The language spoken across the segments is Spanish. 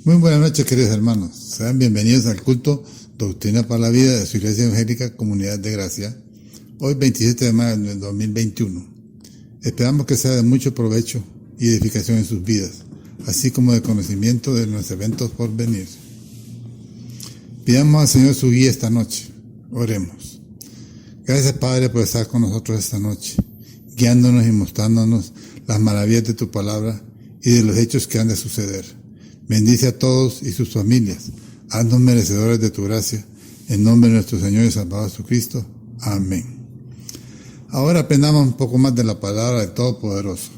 Muy buenas noches, queridos hermanos. Sean bienvenidos al culto Doctrina para la Vida de su Iglesia Evangélica Comunidad de Gracia, hoy 27 de mayo del 2021. Esperamos que sea de mucho provecho y edificación en sus vidas, así como de conocimiento de los eventos por venir. Pidamos al Señor su guía esta noche. Oremos. Gracias, Padre, por estar con nosotros esta noche, guiándonos y mostrándonos las maravillas de tu palabra y de los hechos que han de suceder. Bendice a todos y sus familias. Haznos merecedores de tu gracia. En nombre de nuestro Señor y Salvador Jesucristo. Amén. Ahora aprendamos un poco más de la palabra del Todopoderoso.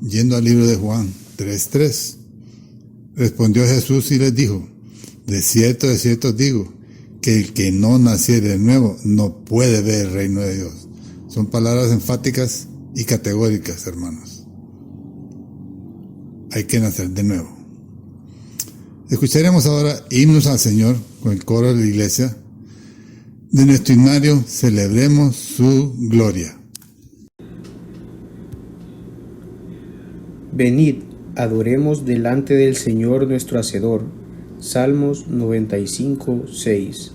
Yendo al libro de Juan 3:3. Respondió Jesús y les dijo: de cierto os digo, que el que no naciere de nuevo no puede ver el reino de Dios. Son palabras enfáticas y categóricas, hermanos. Hay que nacer de nuevo. Escucharemos ahora himnos al Señor con el coro de la iglesia. De nuestro himnario, celebremos su gloria. Venid, adoremos delante del Señor nuestro Hacedor. Salmos 95:6.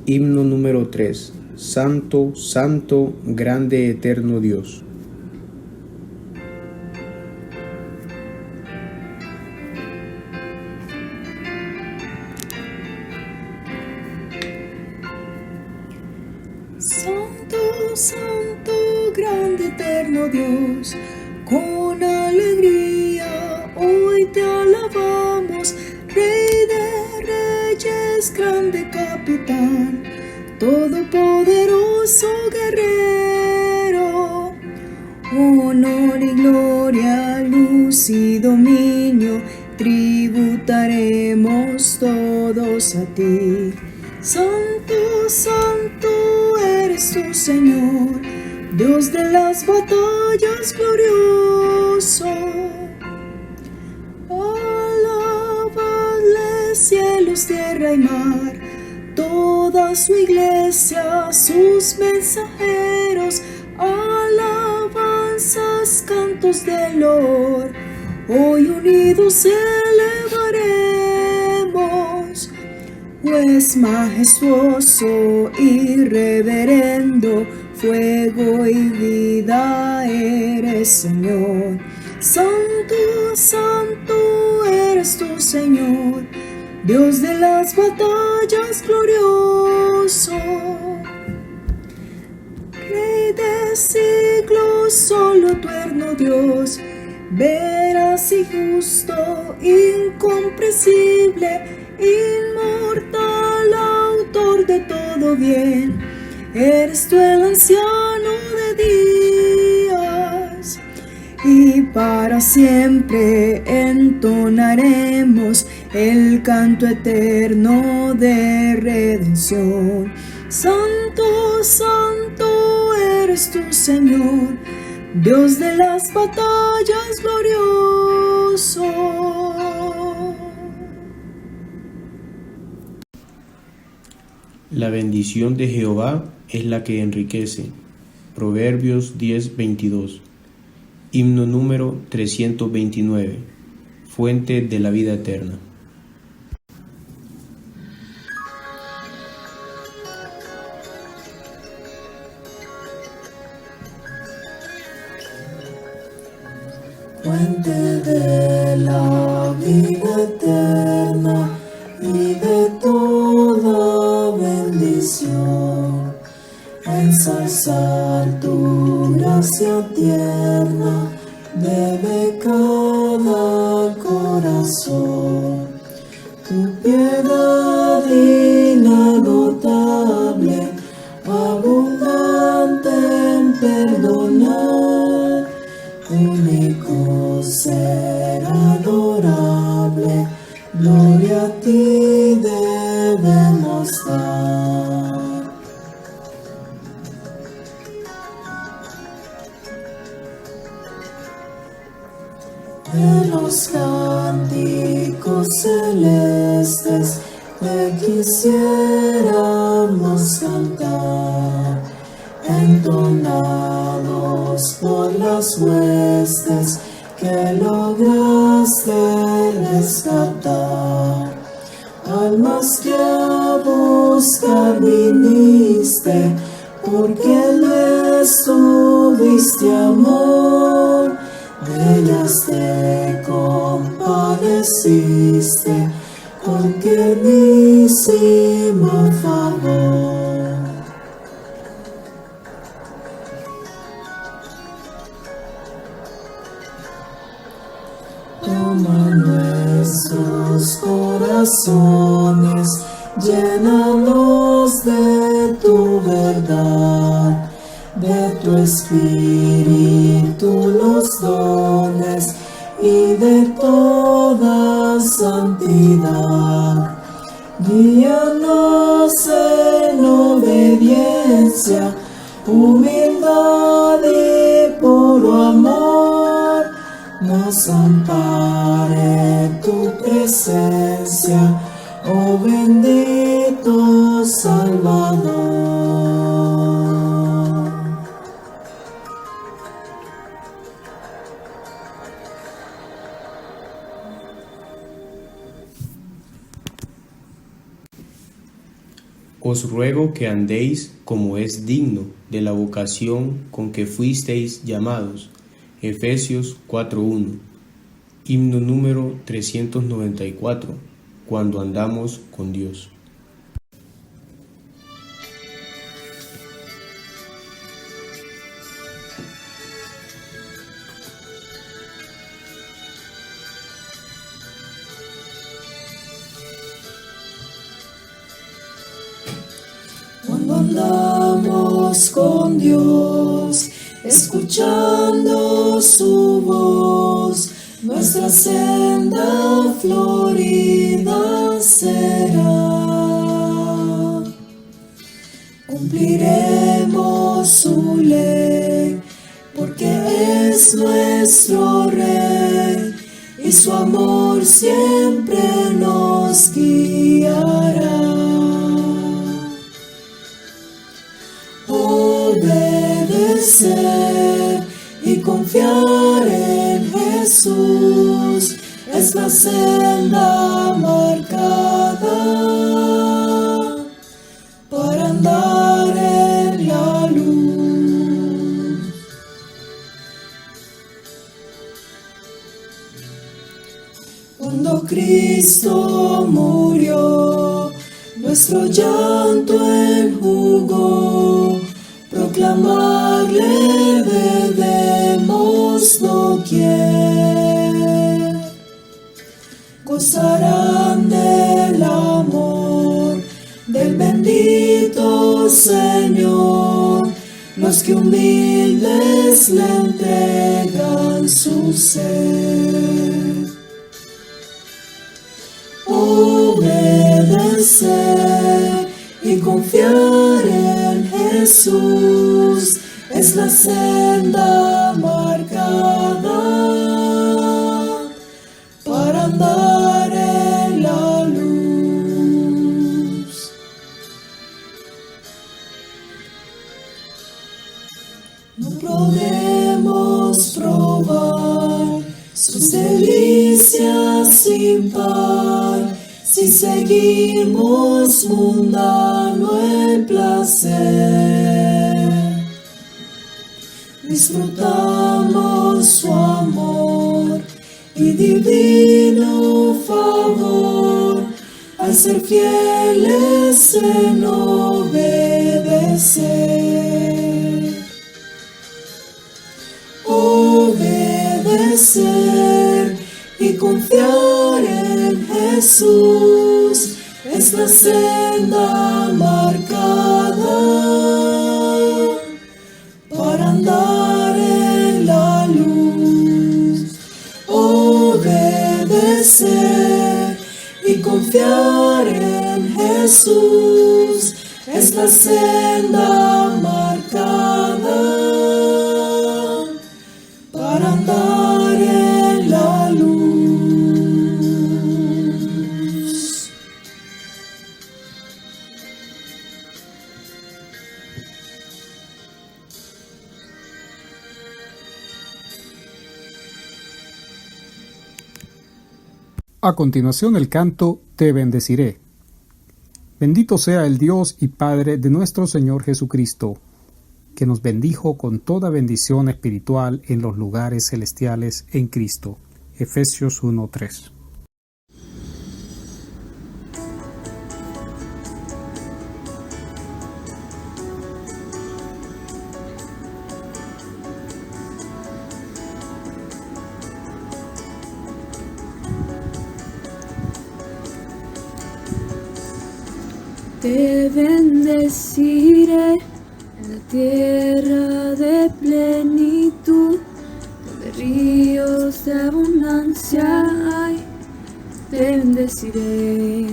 Himno número 3. Santo, santo, grande, eterno Dios. Santo, santo, grande, eterno Dios, con alegría hoy te alabamos, Rey de reyes, grande capitán, todopoderoso guerrero. Honor y gloria, luz y dominio, tributaremos todos a ti. Santo, santo eres tu Señor, Dios de las batallas glorioso. Alabadle cielos, tierra y mar, toda su iglesia, sus mensajeros, alabanzas, cantos de loor, hoy unidos elevaremos. Pues majestuoso y reverendo, fuego y vida eres, Señor. Santo, santo eres tu Señor, Dios de las batallas glorioso. Rey de siglos, solo eterno Dios, veraz y justo, incomprensible, inmortal, autor de todo bien, eres tú el anciano de días, y para siempre entonaremos el canto eterno de redención. Santo, santo eres tú, Señor, Dios de las batallas glorioso. La bendición de Jehová es la que enriquece. Proverbios 10:22. Himno número 329. Fuente de la vida eterna. Fuente de la vida eterna y de toda bendición, ensalzar tu gracia tierna debe cada corazón. Tu piedad inagotable, abundante en perdonar, único ser adorable, gloria a ti debemos dar. De los cánticos celestes te quisiéramos cantar, entonados por las huestes que lograste rescatar. que a buscar viniste, porque les tuviste amor, de ellas te compadeciste, con tiernísimo favor. Toma nuestros corazones, llénalos de tu verdad, de tu espíritu los dones y de toda santidad. Guíanos en obediencia, humildad y puro amor. Nos ampare tu presencia, oh bendito Salvador. Os ruego que andéis como es digno de la vocación con que fuisteis llamados. Efesios 4:1. Himno número 394. Cuando andamos con Dios. Cuando andamos con Dios, escuchando su voz, nuestra senda florida será. Cumpliremos su ley, porque es nuestro Rey, y su amor siempre nos guiará. Obedecer y confiar en Jesús es la senda marcada para andar en la luz. Cuando Cristo murió, nuestro llanto enjugó. Proclamarle debemos doquier. Gozarán del amor del bendito Señor los que humildes le entregan su ser. Obedecer y confiar en Jesús es la senda marcada para andar en la luz. No podemos probar sus delicias sin par si seguimos mundano el placer. Disfrutamos su amor y divino favor al ser fieles en obedecer. Obedecer y confiar en Jesús es la senda marcada para andar en la luz. Obedecer y confiar en Jesús es la senda marcada para andar en la luz. A continuación el canto Te bendeciré. Bendito sea el Dios y Padre de nuestro Señor Jesucristo, que nos bendijo con toda bendición espiritual en los lugares celestiales en Cristo. Efesios 1:3. Te bendeciré en la tierra de plenitud, donde ríos de abundancia hay. Te bendeciré.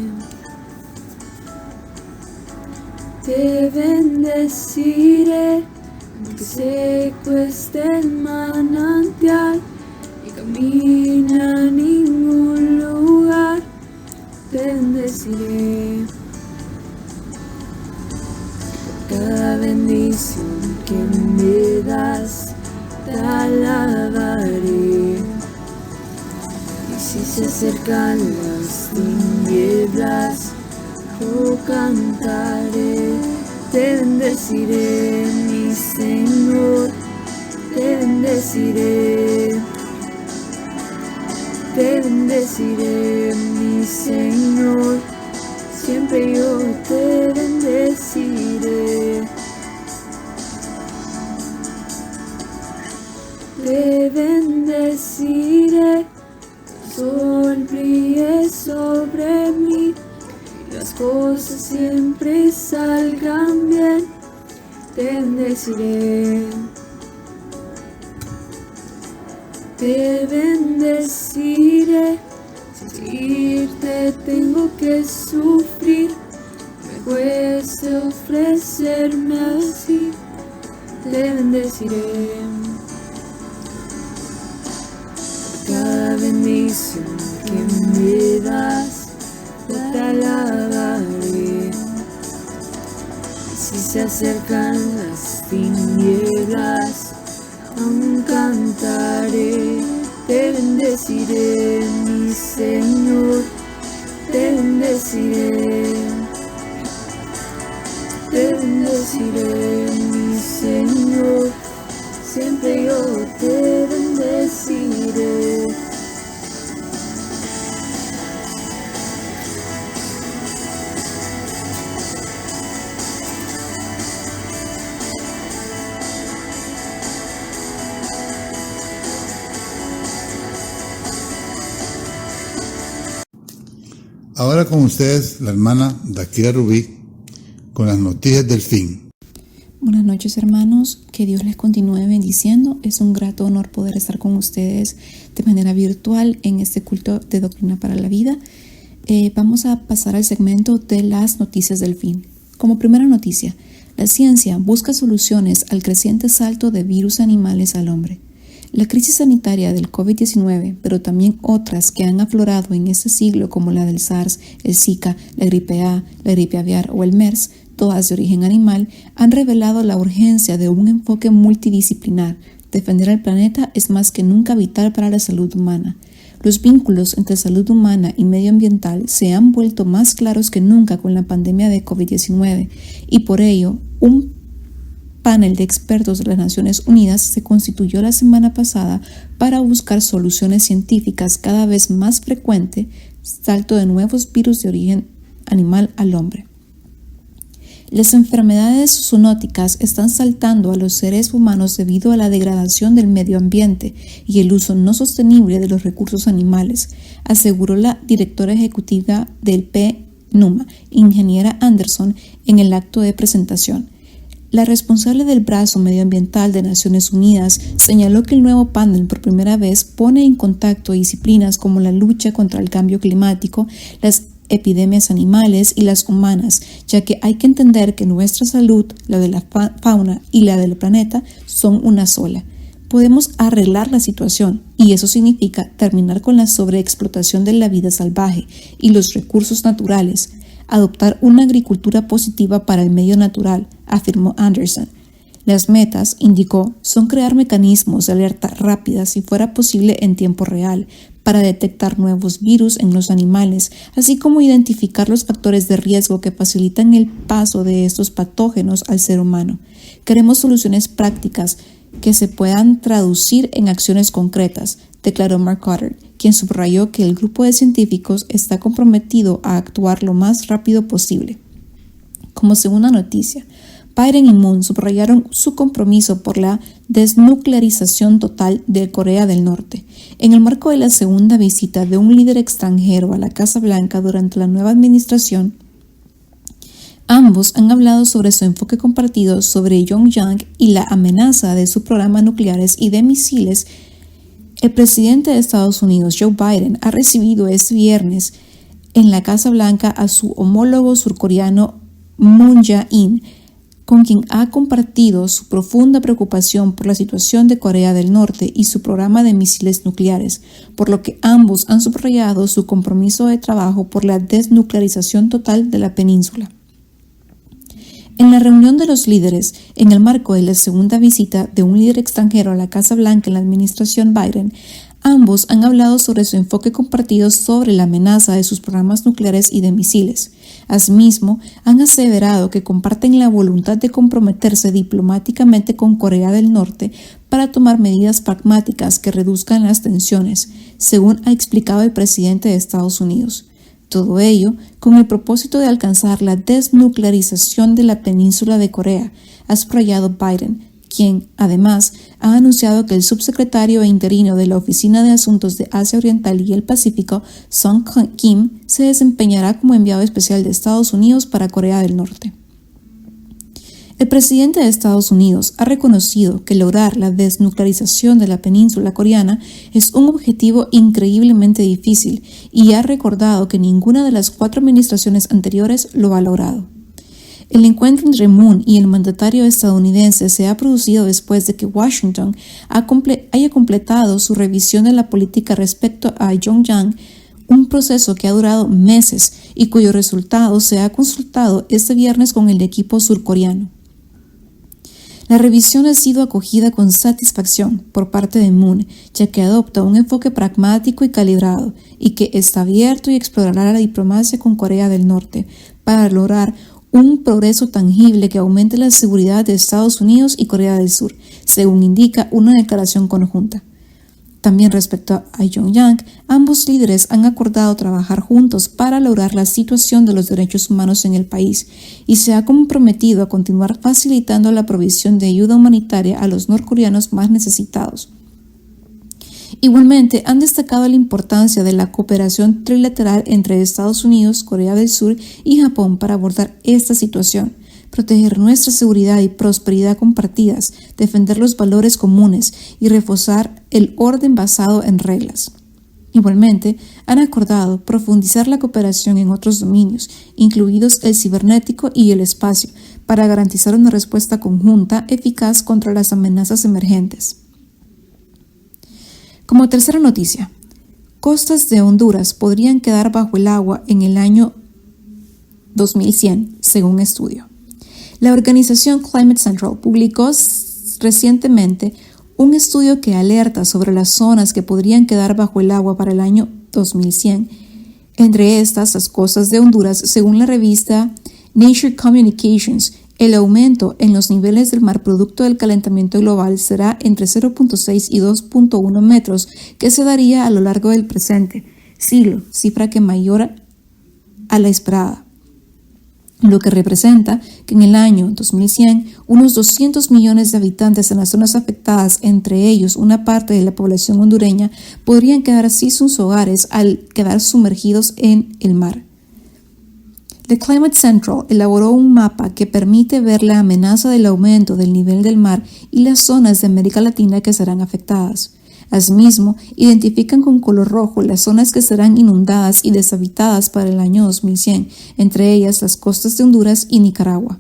Te bendeciré, aunque seco esté el manantial y camina a ningún lugar. Te bendeciré. Cada bendición que me das, te alabaré. Y si se acercan las tinieblas, yo cantaré. Te bendeciré, mi Señor, te bendeciré. Te bendeciré, mi Señor, siempre yo te bendeciré. Te bendeciré, el sol brille sobre mí y las cosas siempre salgan bien. Te bendeciré. Te bendeciré. Sin seguirte tengo que sufrir, me cuesta ofrecerme así. Te bendeciré. Cada bendición que me das, te alabaré. Y si se acercan las tinieblas, aún cantaré. Te bendeciré, mi Señor, te bendeciré. Te bendeciré, mi Señor, siempre yo te bendeciré. Ahora con ustedes la hermana Daquira Rubí con las noticias del fin. Buenas noches, hermanos, que Dios les continúe bendiciendo. Es un grato honor poder estar con ustedes de manera virtual en este culto de Doctrina para la Vida. Vamos a pasar al segmento de las noticias del fin. Como primera noticia, la ciencia busca soluciones al creciente salto de virus animales al hombre. La crisis sanitaria del COVID-19, pero también otras que han aflorado en este siglo como la del SARS, el Zika, la gripe A, la gripe aviar o el MERS, todas de origen animal, han revelado la urgencia de un enfoque multidisciplinar. Defender al planeta es más que nunca vital para la salud humana. Los vínculos entre salud humana y medioambiental se han vuelto más claros que nunca con la pandemia de COVID-19 y por ello un panel de expertos de las Naciones Unidas se constituyó la semana pasada para buscar soluciones científicas cada vez más frecuente salto de nuevos virus de origen animal al hombre. Las enfermedades zoonóticas están saltando a los seres humanos debido a la degradación del medio ambiente y el uso no sostenible de los recursos animales, aseguró la directora ejecutiva del PNUMA, ingeniera Anderson, en el acto de presentación. La responsable del brazo medioambiental de Naciones Unidas señaló que el nuevo panel por primera vez pone en contacto disciplinas como la lucha contra el cambio climático, las epidemias animales y las humanas, ya que hay que entender que nuestra salud, la de la fauna y la del planeta, son una sola. Podemos arreglar la situación y eso significa terminar con la sobreexplotación de la vida salvaje y los recursos naturales, adoptar una agricultura positiva para el medio natural, afirmó Anderson. Las metas, indicó, son crear mecanismos de alerta rápida si fuera posible en tiempo real para detectar nuevos virus en los animales, así como identificar los factores de riesgo que facilitan el paso de estos patógenos al ser humano. Queremos soluciones prácticas que se puedan traducir en acciones concretas, declaró Mark Goddard, quien subrayó que el grupo de científicos está comprometido a actuar lo más rápido posible. Como segunda noticia, Biden y Moon subrayaron su compromiso por la desnuclearización total de Corea del Norte. En el marco de la segunda visita de un líder extranjero a la Casa Blanca durante la nueva administración, ambos han hablado sobre su enfoque compartido sobre Pyongyang y la amenaza de sus programas nucleares y de misiles. El presidente de Estados Unidos, Joe Biden, ha recibido este viernes en la Casa Blanca a su homólogo surcoreano Moon Jae-in, con quien ha compartido su profunda preocupación por la situación de Corea del Norte y su programa de misiles nucleares, por lo que ambos han subrayado su compromiso de trabajo por la desnuclearización total de la península. En la reunión de los líderes, en el marco de la segunda visita de un líder extranjero a la Casa Blanca en la administración Biden, ambos han hablado sobre su enfoque compartido sobre la amenaza de sus programas nucleares y de misiles. Asimismo, han aseverado que comparten la voluntad de comprometerse diplomáticamente con Corea del Norte para tomar medidas pragmáticas que reduzcan las tensiones, según ha explicado el presidente de Estados Unidos. Todo ello con el propósito de alcanzar la desnuclearización de la península de Corea, ha subrayado Biden, quien, además, ha anunciado que el subsecretario interino de la Oficina de Asuntos de Asia Oriental y el Pacífico, Sung Kim, se desempeñará como enviado especial de Estados Unidos para Corea del Norte. El presidente de Estados Unidos ha reconocido que lograr la desnuclearización de la península coreana es un objetivo increíblemente difícil y ha recordado que ninguna de las 4 administraciones anteriores lo ha logrado. El encuentro entre Moon y el mandatario estadounidense se ha producido después de que Washington haya completado su revisión de la política respecto a Pyongyang, un proceso que ha durado meses y cuyo resultado se ha consultado este viernes con el equipo surcoreano. La revisión ha sido acogida con satisfacción por parte de Moon, ya que adopta un enfoque pragmático y calibrado, y que está abierto y explorará la diplomacia con Corea del Norte para lograr un progreso tangible que aumente la seguridad de Estados Unidos y Corea del Sur, según indica una declaración conjunta. También respecto a Pyongyang, ambos líderes han acordado trabajar juntos para lograr la situación de los derechos humanos en el país y se ha comprometido a continuar facilitando la provisión de ayuda humanitaria a los norcoreanos más necesitados. Igualmente, han destacado la importancia de la cooperación trilateral entre Estados Unidos, Corea del Sur y Japón para abordar esta situación, proteger nuestra seguridad y prosperidad compartidas, defender los valores comunes y reforzar el orden basado en reglas. Igualmente, han acordado profundizar la cooperación en otros dominios, incluidos el cibernético y el espacio, para garantizar una respuesta conjunta eficaz contra las amenazas emergentes. Como tercera noticia, costas de Honduras podrían quedar bajo el agua en el año 2100, según estudio. La organización Climate Central publicó recientemente un estudio que alerta sobre las zonas que podrían quedar bajo el agua para el año 2100. Entre estas, las costas de Honduras, según la revista Nature Communications. El aumento en los niveles del mar producto del calentamiento global será entre 0.6 y 2.1 metros, que se daría a lo largo del presente siglo, cifra que mayor a la esperada, lo que representa que en el año 2100 unos 200 millones de habitantes en las zonas afectadas, entre ellos una parte de la población hondureña, podrían quedar así sus hogares al quedar sumergidos en el mar. The Climate Central elaboró un mapa que permite ver la amenaza del aumento del nivel del mar y las zonas de América Latina que serán afectadas. Asimismo, identifican con color rojo las zonas que serán inundadas y deshabitadas para el año 2100, entre ellas las costas de Honduras y Nicaragua.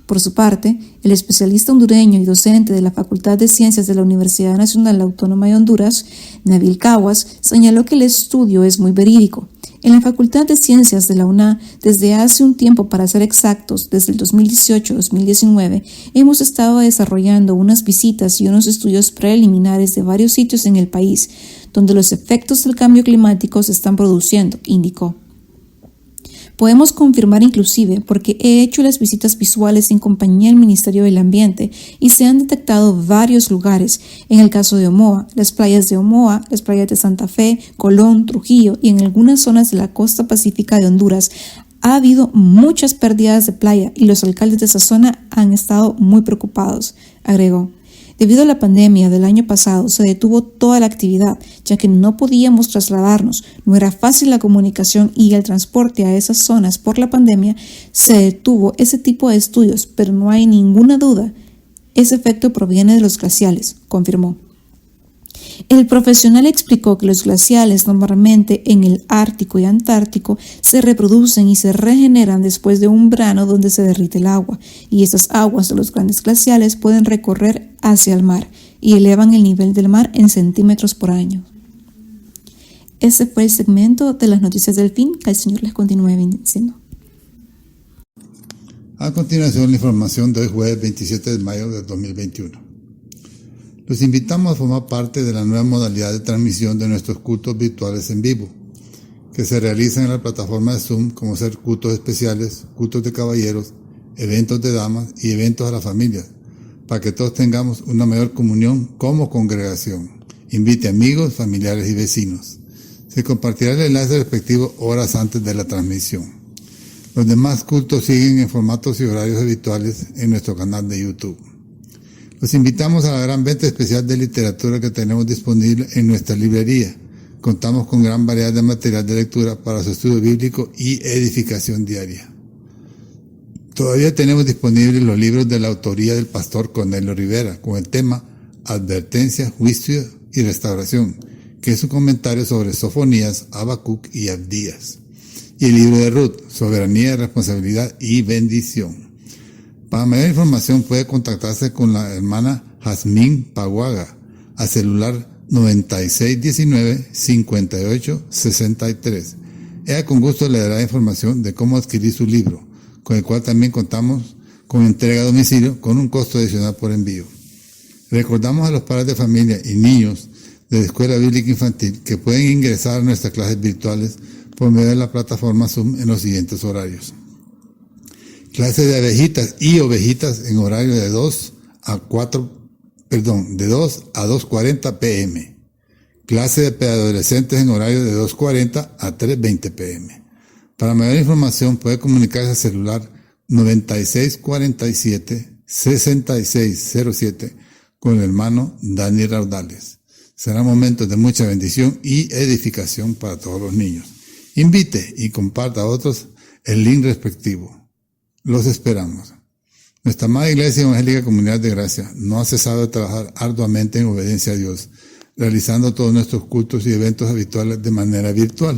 Por su parte, el especialista hondureño y docente de la Facultad de Ciencias de la Universidad Nacional Autónoma de Honduras, Nabil Caguas, señaló que el estudio es muy verídico. En la Facultad de Ciencias de la UNA, desde hace un tiempo, para ser exactos, desde el 2018-2019, hemos estado desarrollando unas visitas y unos estudios preliminares de varios sitios en el país, donde los efectos del cambio climático se están produciendo, indicó. Podemos confirmar inclusive porque he hecho las visitas visuales en compañía del Ministerio del Ambiente y se han detectado varios lugares. En el caso de Omoa, las playas de Santa Fe, Colón, Trujillo y en algunas zonas de la costa pacífica de Honduras ha habido muchas pérdidas de playa y los alcaldes de esa zona han estado muy preocupados, agregó. Debido a la pandemia del año pasado, se detuvo toda la actividad, ya que no podíamos trasladarnos, no era fácil la comunicación y el transporte a esas zonas por la pandemia, se detuvo ese tipo de estudios, pero no hay ninguna duda, ese efecto proviene de los glaciales, confirmó. El profesional explicó que los glaciales normalmente en el Ártico y Antártico se reproducen y se regeneran después de un verano donde se derrite el agua, y estas aguas de los grandes glaciales pueden recorrer hacia el mar y elevan el nivel del mar en centímetros por año. Ese fue el segmento de las noticias del fin. Que el Señor les continúe bendiciendo. A continuación, la información de hoy jueves 27 de mayo de 2021. Los invitamos a formar parte de la nueva modalidad de transmisión de nuestros cultos virtuales en vivo, que se realizan en la plataforma de Zoom, como ser cultos especiales, cultos de caballeros, eventos de damas y eventos a la familia, para que todos tengamos una mayor comunión como congregación. Invite amigos, familiares y vecinos. Se compartirá el enlace respectivo horas antes de la transmisión. Los demás cultos siguen en formatos y horarios habituales en nuestro canal de YouTube. Los invitamos a la gran venta especial de literatura que tenemos disponible en nuestra librería. Contamos con gran variedad de material de lectura para su estudio bíblico y edificación diaria. Todavía tenemos disponibles los libros de la autoría del pastor Cornelio Rivera, con el tema Advertencia, Juicio y Restauración, que es un comentario sobre Sofonías, Habacuc y Abdías. Y el libro de Ruth, Soberanía, Responsabilidad y Bendición. Para mayor información puede contactarse con la hermana Jazmín Paguaga a celular 9619-5863. Ella con gusto le dará información de cómo adquirir su libro, con el cual también contamos con entrega a domicilio con un costo adicional por envío. Recordamos a los padres de familia y niños de la Escuela Bíblica Infantil que pueden ingresar a nuestras clases virtuales por medio de la plataforma Zoom en los siguientes horarios. Clase de abejitas y ovejitas en horario de 2 a 2:40 p.m. Clase de preadolescentes en horario de 2:40 a 3:20 p.m. Para mayor información puede comunicarse al celular 9647-6607 con el hermano Dani Raudales. Serán momentos de mucha bendición y edificación para todos los niños. Invite y comparta a otros el link respectivo. Los esperamos. Nuestra amada Iglesia Evangélica Comunidad de Gracia no ha cesado de trabajar arduamente en obediencia a Dios, realizando todos nuestros cultos y eventos habituales de manera virtual.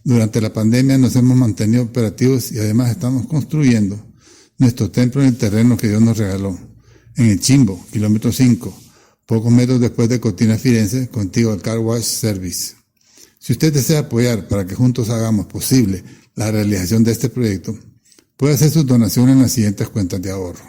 Durante la pandemia nos hemos mantenido operativos y además estamos construyendo nuestro templo en el terreno que Dios nos regaló, en el Chimbo, kilómetro 5, pocos metros después de Cortina Firenze, contigo al Car Wash Service. Si usted desea apoyar para que juntos hagamos posible la realización de este proyecto, puede hacer sus donaciones en las siguientes cuentas de ahorro.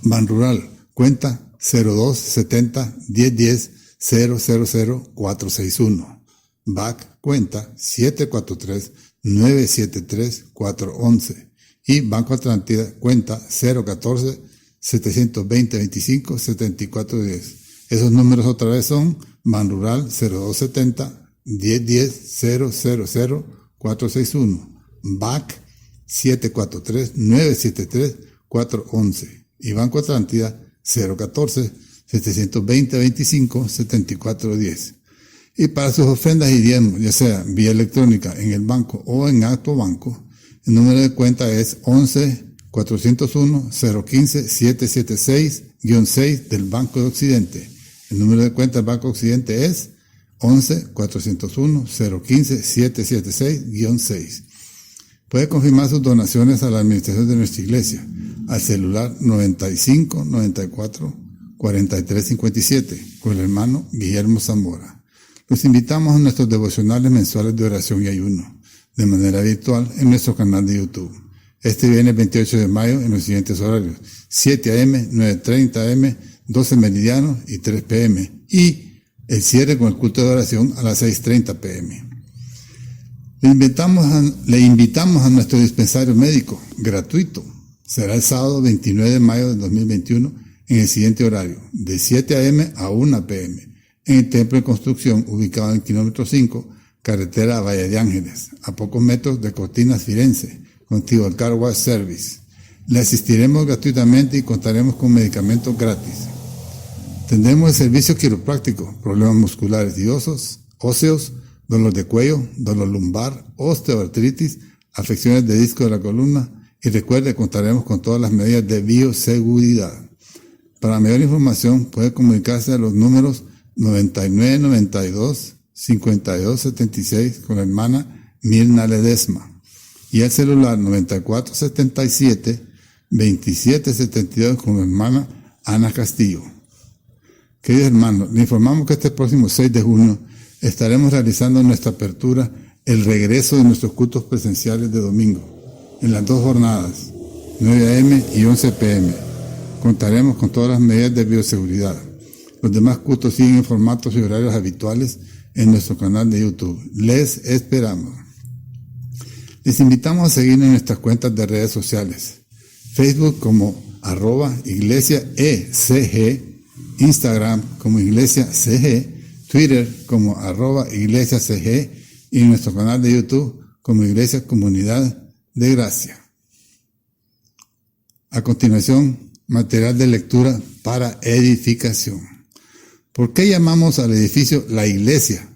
Banrural, cuenta 0270 1010 000 461. BAC, cuenta 743 973 411. Y Banco Atlántida, cuenta 014 720 25 7410. Esos números otra vez son Banrural 0270 1010 000 461. BAC 743-973-411 y Banco Atlántida 014-720-25-7410. Y para sus ofrendas y diezmos, ya sea vía electrónica en el banco o en acto banco, el número de cuenta es 11-401-015-776-6 del Banco de Occidente. El número de cuenta del Banco de Occidente es 11-401-015-776-6. Puede confirmar sus donaciones a la administración de nuestra iglesia al celular 95 94 43 57 con el hermano Guillermo Zamora. Los invitamos a nuestros devocionales mensuales de oración y ayuno de manera virtual en nuestro canal de YouTube. Este viene el 28 de mayo en los siguientes horarios: 7 a.m., 9:30 a.m., 12 meridianos y 3 p.m. Y el cierre con el culto de oración a las 6:30 p.m. Le invitamos a nuestro dispensario médico gratuito. Será el sábado 29 de mayo del 2021 en el siguiente horario, de 7 a.m. a 1 p.m. en el templo de construcción ubicado en el kilómetro 5, carretera Valle de Ángeles, a pocos metros de Cortinas, Firenze, contigo al Car Wash Service. Le asistiremos gratuitamente y contaremos con medicamentos gratis. Tendremos el servicio quiropráctico, problemas musculares y óseos, dolor de cuello, dolor lumbar, osteoartritis, afecciones de disco de la columna, y recuerde, contaremos con todas las medidas de bioseguridad. Para mayor información puede comunicarse a los números 9992-5276 con la hermana Mirna Ledesma y al celular 9477-2772 con la hermana Ana Castillo. Queridos hermanos, le informamos que este próximo 6 de junio estaremos realizando nuestra apertura, el regreso de nuestros cultos presenciales de domingo, en las 2 jornadas, 9 a.m. y 11 p.m. Contaremos con todas las medidas de bioseguridad. Los demás cultos siguen en formatos y horarios habituales en nuestro canal de YouTube. Les esperamos. Les invitamos a seguir en nuestras cuentas de redes sociales. Facebook como @iglesiaecg, Instagram como iglesiacg, Twitter como @iglesiacg y en nuestro canal de YouTube como Iglesia Comunidad de Gracia. A continuación, material de lectura para edificación. ¿Por qué llamamos al edificio la iglesia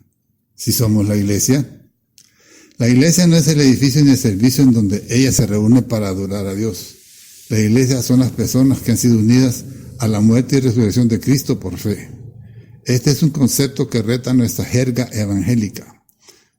si somos la iglesia? La iglesia no es el edificio ni el servicio en donde ella se reúne para adorar a Dios. La iglesia son las personas que han sido unidas a la muerte y resurrección de Cristo por fe. Este es un concepto que reta nuestra jerga evangélica.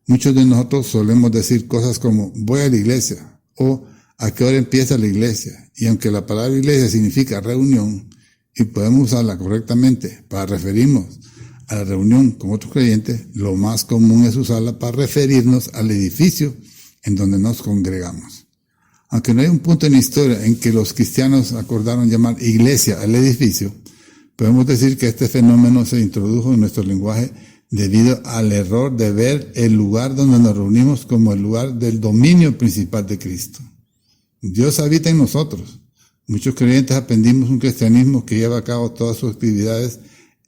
Muchos de nosotros solemos decir cosas como voy a la iglesia o a qué hora empieza la iglesia. Y aunque la palabra iglesia significa reunión y podemos usarla correctamente para referirnos a la reunión con otros creyentes, lo más común es usarla para referirnos al edificio en donde nos congregamos. Aunque no hay un punto en la historia en que los cristianos acordaron llamar iglesia al edificio, podemos decir que este fenómeno se introdujo en nuestro lenguaje debido al error de ver el lugar donde nos reunimos como el lugar del dominio principal de Cristo. Dios habita en nosotros. Muchos creyentes aprendimos un cristianismo que lleva a cabo todas sus actividades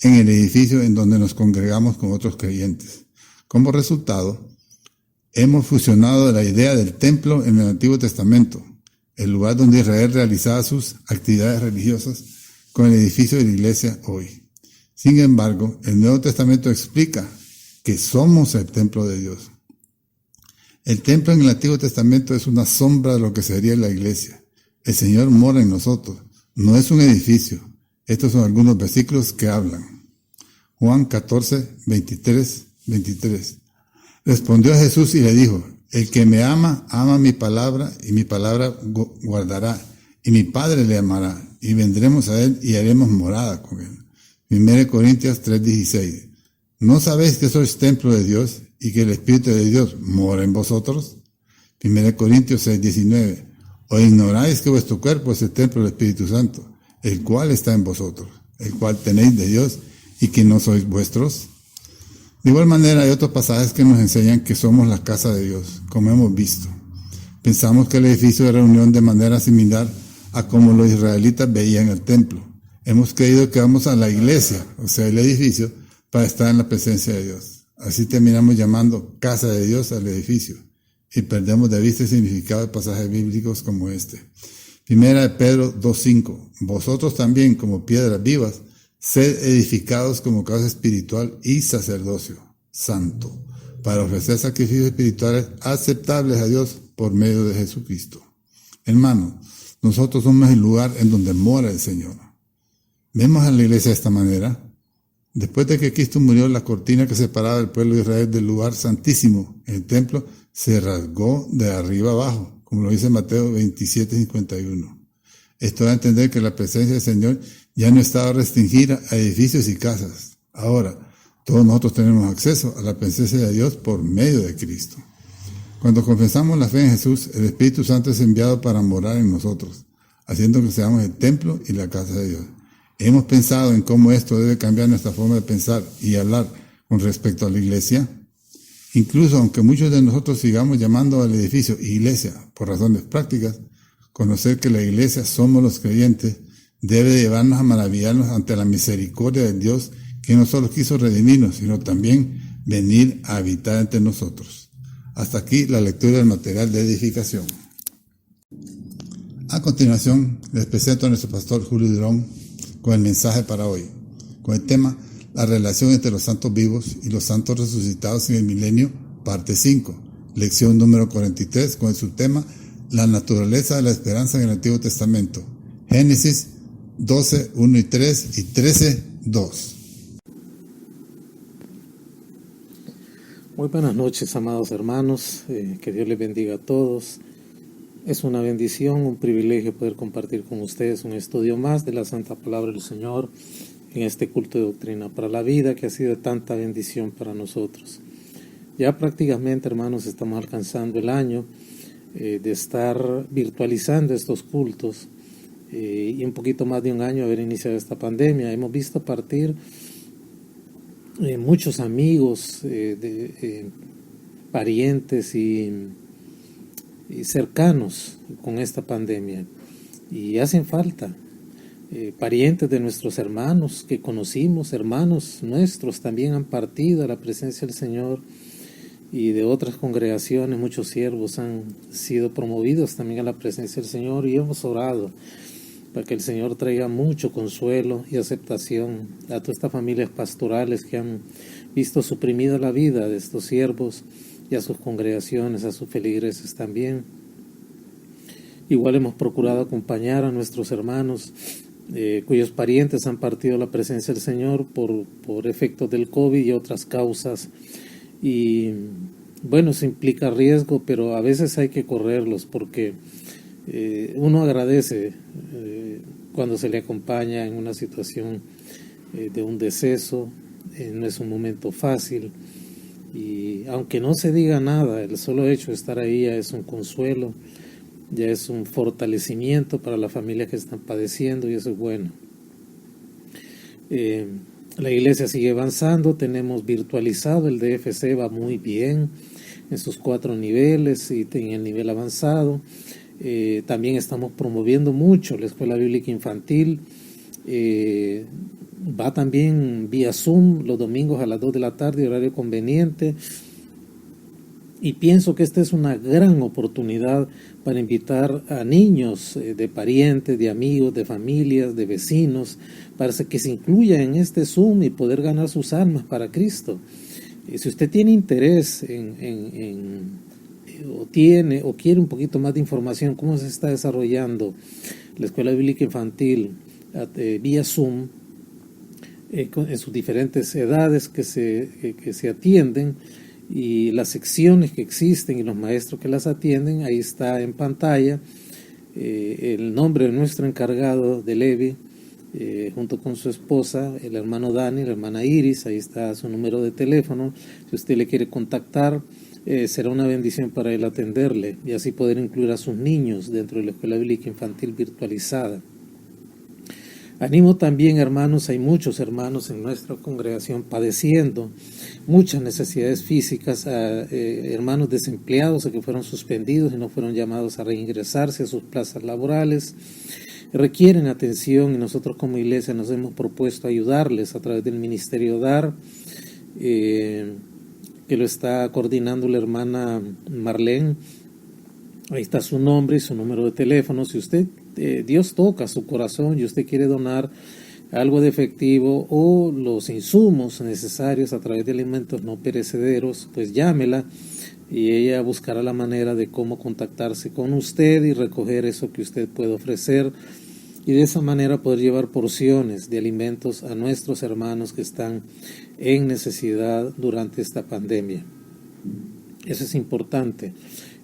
en el edificio en donde nos congregamos con otros creyentes. Como resultado, hemos fusionado la idea del templo en el Antiguo Testamento, el lugar donde Israel realizaba sus actividades religiosas, con el edificio de la iglesia hoy. Sin embargo, el Nuevo Testamento explica que somos el templo de Dios. El templo en el Antiguo Testamento es una sombra de lo que sería la iglesia. El Señor mora en nosotros, no es un edificio. Estos son algunos versículos que hablan. Juan 14, 23. Respondió Jesús y le dijo, el que me ama, ama mi palabra y mi palabra guardará, y mi Padre le amará, y vendremos a él y haremos morada con él. 1 Corintios 3:16. ¿No sabéis que sois templo de Dios y que el Espíritu de Dios mora en vosotros? 1 Corintios 6:19. ¿O ignoráis que vuestro cuerpo es el templo del Espíritu Santo, el cual está en vosotros, el cual tenéis de Dios y que no sois vuestros? De igual manera hay otros pasajes que nos enseñan que somos la casa de Dios, como hemos visto. Pensamos que el edificio de reunión de manera similar a como los israelitas veían el templo. Hemos creído que vamos a la iglesia, o sea, el edificio, para estar en la presencia de Dios. Así terminamos llamando casa de Dios al edificio y perdemos de vista el significado de pasajes bíblicos como este. Primera de Pedro 2:5. Vosotros también, como piedras vivas, sed edificados como casa espiritual y sacerdocio santo, para ofrecer sacrificios espirituales aceptables a Dios por medio de Jesucristo. Hermanos, nosotros somos el lugar en donde mora el Señor. Vemos a la iglesia de esta manera. Después de que Cristo murió, la cortina que separaba al pueblo de Israel del lugar santísimo, el templo, se rasgó de arriba abajo, como lo dice Mateo 27:51. Esto da a entender que la presencia del Señor ya no estaba restringida a edificios y casas. Ahora, todos nosotros tenemos acceso a la presencia de Dios por medio de Cristo. Cuando confesamos la fe en Jesús, el Espíritu Santo es enviado para morar en nosotros, haciendo que seamos el templo y la casa de Dios. ¿Hemos pensado en cómo esto debe cambiar nuestra forma de pensar y hablar con respecto a la iglesia? Incluso aunque muchos de nosotros sigamos llamando al edificio iglesia por razones prácticas, conocer que la iglesia somos los creyentes debe llevarnos a maravillarnos ante la misericordia de Dios, que no solo quiso redimirnos, sino también venir a habitar entre nosotros. Hasta aquí la lectura del material de edificación. A continuación, les presento a nuestro pastor Julio Durón con el mensaje para hoy, con el tema La relación entre los santos vivos y los santos resucitados en el milenio, parte 5, lección número 43, con el subtema La naturaleza de la esperanza en el Antiguo Testamento, Génesis 12, 1 y 3 y 13, 2. Muy buenas noches, amados hermanos, que Dios les bendiga a todos. Es una bendición, un privilegio poder compartir con ustedes un estudio más de la Santa Palabra del Señor en este culto de doctrina para la vida, que ha sido de tanta bendición para nosotros. Ya prácticamente, hermanos, estamos alcanzando el año de estar virtualizando estos cultos y un poquito más de un año de haber iniciado esta pandemia. Hemos visto partir muchos amigos, parientes y cercanos con esta pandemia, y hacen falta parientes de nuestros hermanos que conocimos, hermanos nuestros también han partido a la presencia del Señor, y de otras congregaciones muchos siervos han sido promovidos también a la presencia del Señor, y hemos orado para que el Señor traiga mucho consuelo y aceptación a todas estas familias pastorales que han visto suprimida la vida de estos siervos, y a sus congregaciones, a sus feligreses también. Igual hemos procurado acompañar a nuestros hermanos cuyos parientes han partido a la presencia del Señor por efectos del COVID y otras causas. Y bueno, eso implica riesgo, pero a veces hay que correrlos, porque uno agradece cuando se le acompaña en una situación de un deceso. No es un momento fácil, y aunque no se diga nada, el solo hecho de estar ahí ya es un consuelo, ya es un fortalecimiento para las familias que están padeciendo, y eso es bueno. La iglesia sigue avanzando, tenemos virtualizado, el DFC va muy bien en sus 4 niveles y en el nivel avanzado. También estamos promoviendo mucho la escuela bíblica infantil, va también vía Zoom los domingos a las 2 de la tarde, horario conveniente, y pienso que esta es una gran oportunidad para invitar a niños de parientes, de amigos, de familias, de vecinos, para que se incluya en este Zoom y poder ganar sus almas para Cristo. Y si usted tiene interés o quiere un poquito más de información cómo se está desarrollando la escuela bíblica infantil vía Zoom, en sus diferentes edades que se atienden, y las secciones que existen y los maestros que las atienden, ahí está en pantalla el nombre de nuestro encargado de Levi, junto con su esposa, el hermano Dani, la hermana Iris. Ahí está su número de teléfono. Si usted le quiere contactar, será una bendición para él atenderle y así poder incluir a sus niños dentro de la escuela bíblica infantil virtualizada. Animo también, hermanos, hay muchos hermanos en nuestra congregación padeciendo muchas necesidades físicas, hermanos desempleados que fueron suspendidos y no fueron llamados a reingresarse a sus plazas laborales, requieren atención, y nosotros como iglesia nos hemos propuesto ayudarles a través del Ministerio DAR, que lo está coordinando la hermana Marlene. Ahí está su nombre y su número de teléfono. Si usted, Dios toca su corazón y usted quiere donar algo de efectivo o los insumos necesarios a través de alimentos no perecederos, pues llámela y ella buscará la manera de cómo contactarse con usted y recoger eso que usted puede ofrecer, y de esa manera poder llevar porciones de alimentos a nuestros hermanos que están en necesidad durante esta pandemia. Eso es importante.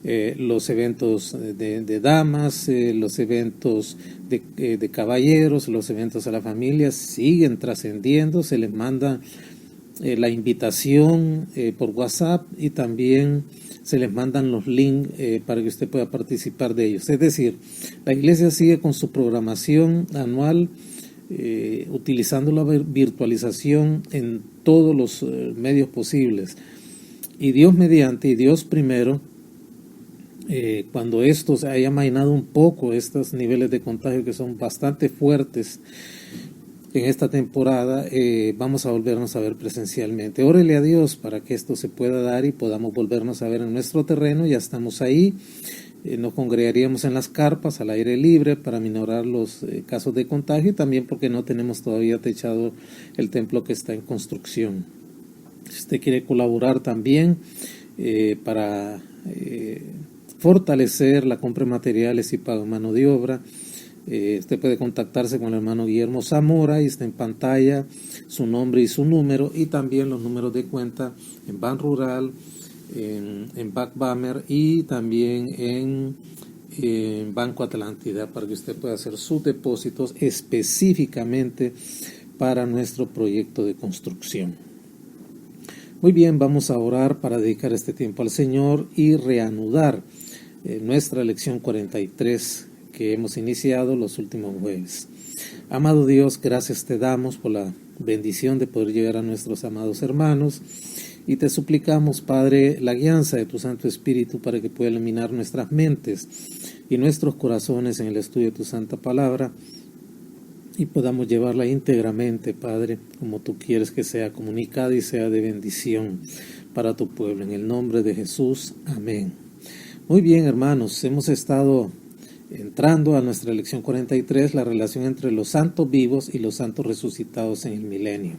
Los eventos de damas, los eventos de caballeros, los eventos a la familia siguen trascendiendo. Se les manda la invitación por WhatsApp y también se les mandan los links para que usted pueda participar de ellos. Es decir, la iglesia sigue con su programación anual, utilizando la virtualización en todos los medios posibles. Y Dios mediante, y Dios primero, cuando esto se haya amainado un poco, estos niveles de contagio que son bastante fuertes en esta temporada, vamos a volvernos a ver presencialmente. Órele a Dios para que esto se pueda dar y podamos volvernos a ver en nuestro terreno. Ya estamos ahí. Nos congregaríamos en las carpas al aire libre para minorar los casos de contagio y también porque no tenemos todavía techado el templo que está en construcción. Si usted quiere colaborar también para fortalecer la compra de materiales y pago de mano de obra, usted puede contactarse con el hermano Guillermo Zamora, y está en pantalla su nombre y su número, y también los números de cuenta en Ban Rural, en Backbammer y también en Banco Atlántida, para que usted pueda hacer sus depósitos específicamente para nuestro proyecto de construcción. Muy bien, vamos a orar para dedicar este tiempo al Señor y reanudar nuestra lección 43 que hemos iniciado los últimos jueves. Amado Dios, gracias te damos por la bendición de poder llegar a nuestros amados hermanos y te suplicamos, Padre, la guianza de tu Santo Espíritu para que pueda iluminar nuestras mentes y nuestros corazones en el estudio de tu Santa Palabra y podamos llevarla íntegramente, Padre, como tú quieres que sea comunicada y sea de bendición para tu pueblo. En el nombre de Jesús, amén. Muy bien, hermanos, hemos estado entrando a nuestra lección 43, la relación entre los santos vivos y los santos resucitados en el milenio.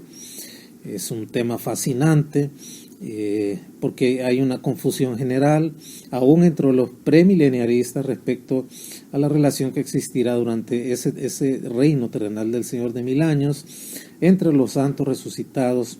Es un tema fascinante porque hay una confusión general, aún entre los premileniaristas, respecto a la relación que existirá durante ese reino terrenal del Señor de 1000 años entre los santos resucitados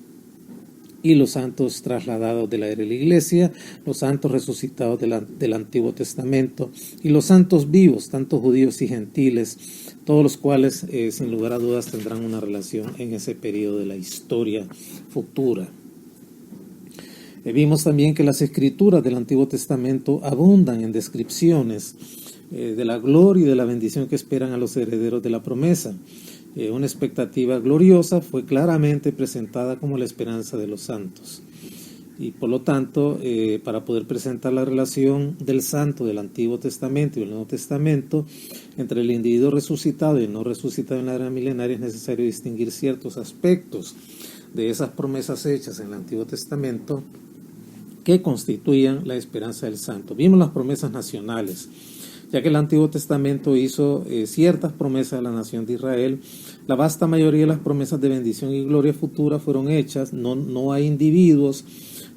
y los santos trasladados de la era de la iglesia, los santos resucitados del Antiguo Testamento y los santos vivos, tanto judíos y gentiles, todos los cuales sin lugar a dudas tendrán una relación en ese periodo de la historia futura. Vimos también que las escrituras del Antiguo Testamento abundan en descripciones de la gloria y de la bendición que esperan a los herederos de la promesa. Una expectativa gloriosa fue claramente presentada como la esperanza de los santos. Y por lo tanto, para poder presentar la relación del santo del Antiguo Testamento y el Nuevo Testamento entre el individuo resucitado y el no resucitado en la era milenaria, es necesario distinguir ciertos aspectos de esas promesas hechas en el Antiguo Testamento que constituían la esperanza del santo. Vimos las promesas nacionales. Ya que el Antiguo Testamento hizo ciertas promesas a la nación de Israel, la vasta mayoría de las promesas de bendición y gloria futura fueron hechas no a individuos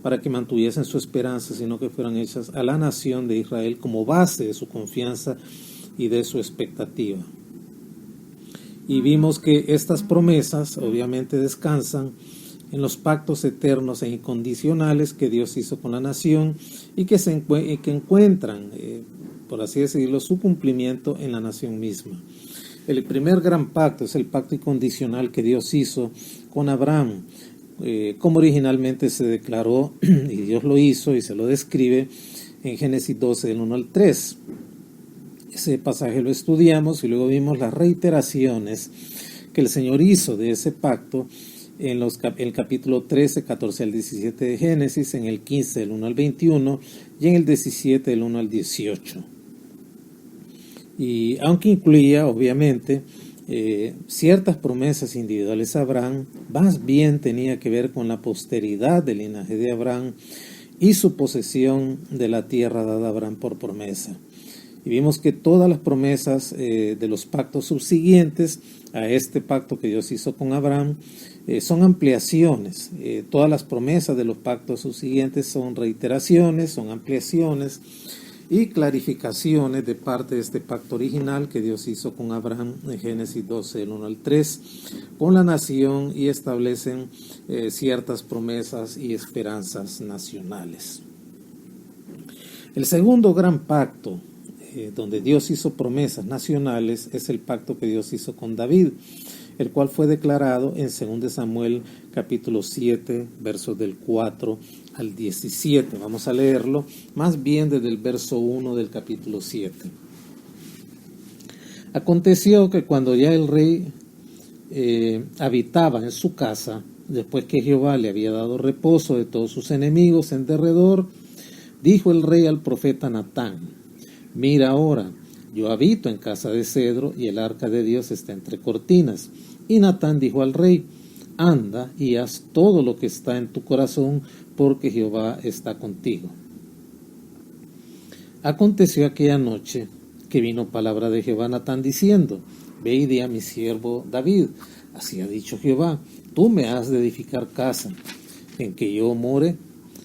para que mantuviesen su esperanza, sino que fueron hechas a la nación de Israel como base de su confianza y de su expectativa. Y vimos que estas promesas obviamente descansan en los pactos eternos e incondicionales que Dios hizo con la nación y que encuentran, por así decirlo, su cumplimiento en la nación misma. El primer gran pacto es el pacto incondicional que Dios hizo con Abraham, como originalmente se declaró, y Dios lo hizo y se lo describe en Génesis 12, del 1 al 3. Ese pasaje lo estudiamos y luego vimos las reiteraciones que el Señor hizo de ese pacto en el capítulo 13, 14 al 17 de Génesis, en el 15, del 1 al 21 y en el 17, del 1 al 18. Y aunque incluía, obviamente, ciertas promesas individuales a Abraham, más bien tenía que ver con la posteridad del linaje de Abraham y su posesión de la tierra dada a Abraham por promesa. Y vimos que todas las promesas de los pactos subsiguientes a este pacto que Dios hizo con Abraham son ampliaciones. Todas las promesas de los pactos subsiguientes son reiteraciones, son ampliaciones y clarificaciones de parte de este pacto original que Dios hizo con Abraham en Génesis 12, del 1 al 3, con la nación, y establecen ciertas promesas y esperanzas nacionales. El segundo gran pacto, donde Dios hizo promesas nacionales, es el pacto que Dios hizo con David, el cual fue declarado en 2 Samuel capítulo 7, versos del 4 al 17. Vamos a leerlo, más bien desde el verso 1 del capítulo 7. Aconteció que cuando ya el rey habitaba en su casa, después que Jehová le había dado reposo de todos sus enemigos en derredor, dijo el rey al profeta Natán: mira ahora, yo habito en casa de cedro y el arca de Dios está entre cortinas. Y Natán dijo al rey: anda y haz todo lo que está en tu corazón, porque Jehová está contigo. Aconteció aquella noche que vino palabra de Jehová a Natán diciendo: ve y di a mi siervo David, así ha dicho Jehová, tú me has de edificar casa en que yo more.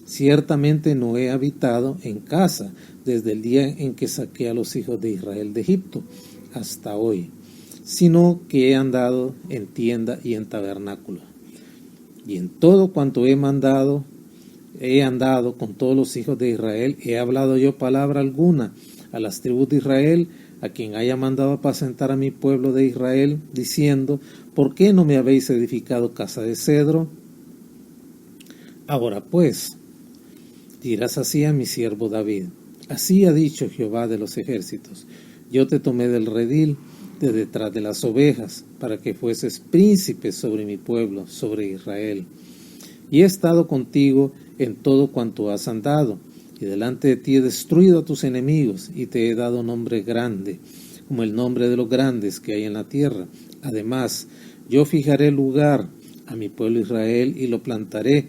Ciertamente no he habitado en casa desde el día en que saqué a los hijos de Israel de Egipto hasta hoy, sino que he andado en tienda y en tabernáculo. Y en todo cuanto he andado con todos los hijos de Israel, he hablado yo palabra alguna a las tribus de Israel, a quien haya mandado apacentar a mi pueblo de Israel, diciendo: ¿por qué no me habéis edificado casa de cedro? Ahora pues, dirás así a mi siervo David: así ha dicho Jehová de los ejércitos, yo te tomé del redil, de detrás de las ovejas, para que fueses príncipe sobre mi pueblo, sobre Israel. Y he estado contigo en todo cuanto has andado, y delante de ti he destruido a tus enemigos, y te he dado nombre grande, como el nombre de los grandes que hay en la tierra. Además, yo fijaré lugar a mi pueblo Israel, y lo plantaré,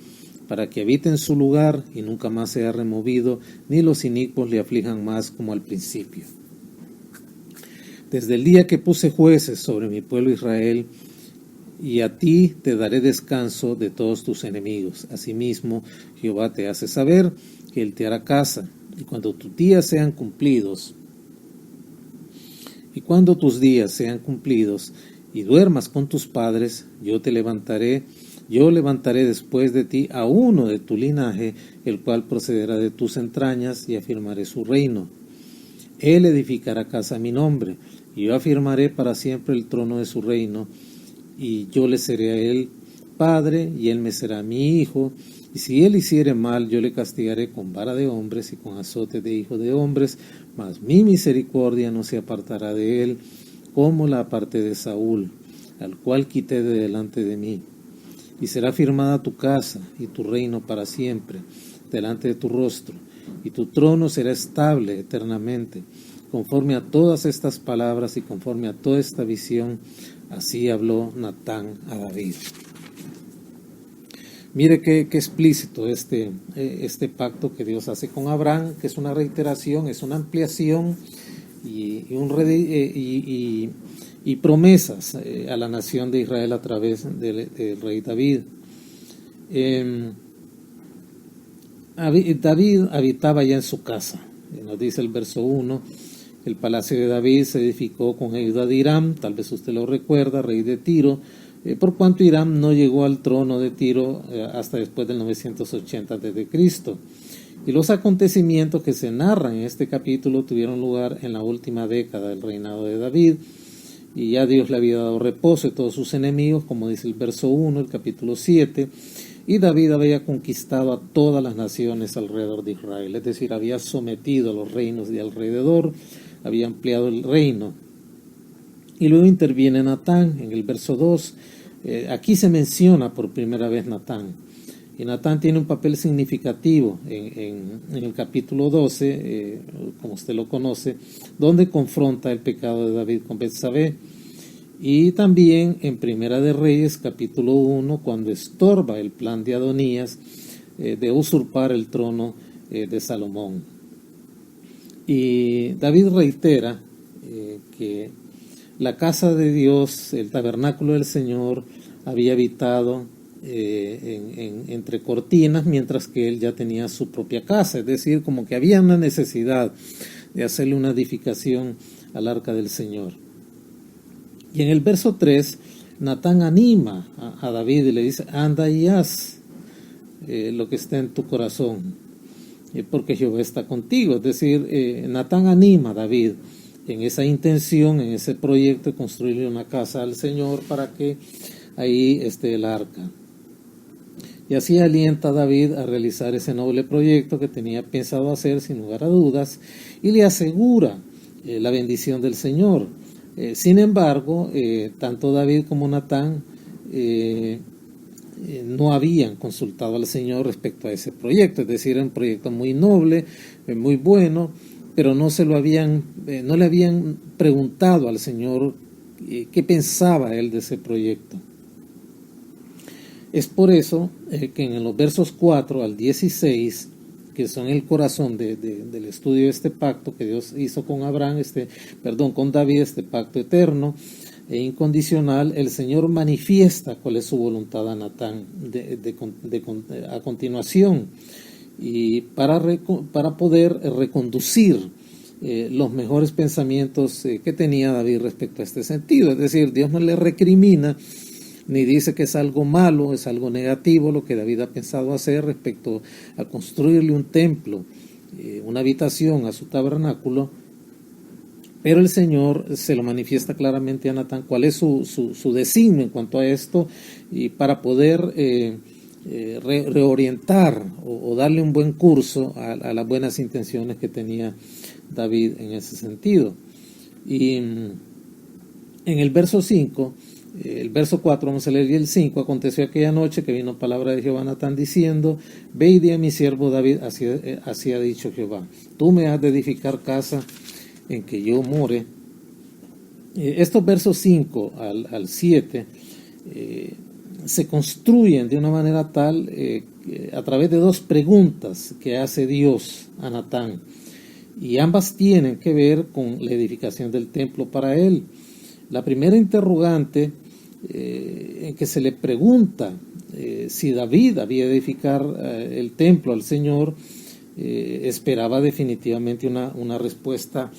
para que habite en su lugar, y nunca más sea removido, ni los inicuos le aflijan más como al principio. Desde el día que puse jueces sobre mi pueblo Israel, y a ti te daré descanso de todos tus enemigos. Asimismo, Jehová te hace saber que Él te hará casa, y cuando tus días sean cumplidos, y duermas con tus padres, yo levantaré después de ti a uno de tu linaje, el cual procederá de tus entrañas, y afirmaré su reino. Él edificará casa a mi nombre, y yo afirmaré para siempre el trono de su reino, y yo le seré a él padre, y él me será mi hijo. Y si él hiciere mal, yo le castigaré con vara de hombres y con azote de hijos de hombres, mas mi misericordia no se apartará de él, como la aparté de Saúl, al cual quité de delante de mí. Y será firmada tu casa y tu reino para siempre delante de tu rostro, y tu trono será estable eternamente. Conforme a todas estas palabras y conforme a toda esta visión, así habló Natán a David. Mire qué explícito este pacto que Dios hace con Abraham, que es una reiteración, es una ampliación y promesas a la nación de Israel a través del rey David. David habitaba ya en su casa. Nos dice el verso 1, el palacio de David se edificó con ayuda de Hiram, tal vez usted lo recuerda, rey de Tiro, por cuanto Hiram no llegó al trono de Tiro hasta después del 980 a.C. Y los acontecimientos que se narran en este capítulo tuvieron lugar en la última década del reinado de David, y ya Dios le había dado reposo de todos sus enemigos, como dice el verso 1, el capítulo 7, y David había conquistado a todas las naciones alrededor de Israel, es decir, había sometido a los reinos de alrededor, había ampliado el reino. Y luego interviene Natán en el verso 2. Aquí se menciona por primera vez Natán. Y Natán tiene un papel significativo en el capítulo 12, como usted lo conoce, donde confronta el pecado de David con Betsabé. Y también en Primera de Reyes, capítulo 1, cuando estorba el plan de Adonías de usurpar el trono de Salomón. Y David reitera que la casa de Dios, el tabernáculo del Señor, había habitado entre cortinas, mientras que él ya tenía su propia casa, es decir, como que había una necesidad de hacerle una edificación al arca del Señor. Y en el verso 3, Natán anima a David y le dice: anda y haz lo que está en tu corazón. porque Jehová está contigo. Es decir, Natán anima a David en esa intención, en ese proyecto de construirle una casa al Señor para que ahí esté el arca. Y así alienta a David a realizar ese noble proyecto que tenía pensado hacer sin lugar a dudas, y le asegura la bendición del Señor. Sin embargo, tanto David como Natán no habían consultado al Señor respecto a ese proyecto. Es decir, era un proyecto muy noble, muy bueno, pero no le habían preguntado al Señor qué pensaba él de ese proyecto. Es por eso que en los versos 4 al 16, que son el corazón del estudio de este pacto que Dios hizo con con David, este pacto eterno e incondicional, el Señor manifiesta cuál es su voluntad a Natán a continuación, y para poder reconducir los mejores pensamientos que tenía David respecto a este sentido. Es decir, Dios no le recrimina ni dice que es algo malo, es algo negativo lo que David ha pensado hacer respecto a construirle un templo, una habitación a su tabernáculo, pero el Señor se lo manifiesta claramente a Natán cuál es su designio en cuanto a esto, y para poder reorientar o darle un buen curso a las buenas intenciones que tenía David en ese sentido. Y en el verso 5, el verso 4, vamos a leer el 5. Aconteció aquella noche que vino palabra de Jehová a Natán diciendo: ve y di a mi siervo David, así ha dicho Jehová, tú me has de edificar casa en que yo more. Estos versos 5 al 7 se construyen de una manera tal a través de dos preguntas que hace Dios a Natán, y ambas tienen que ver con la edificación del templo para él. La primera interrogante en que se le pregunta si David había de edificar el templo al Señor, esperaba definitivamente una respuesta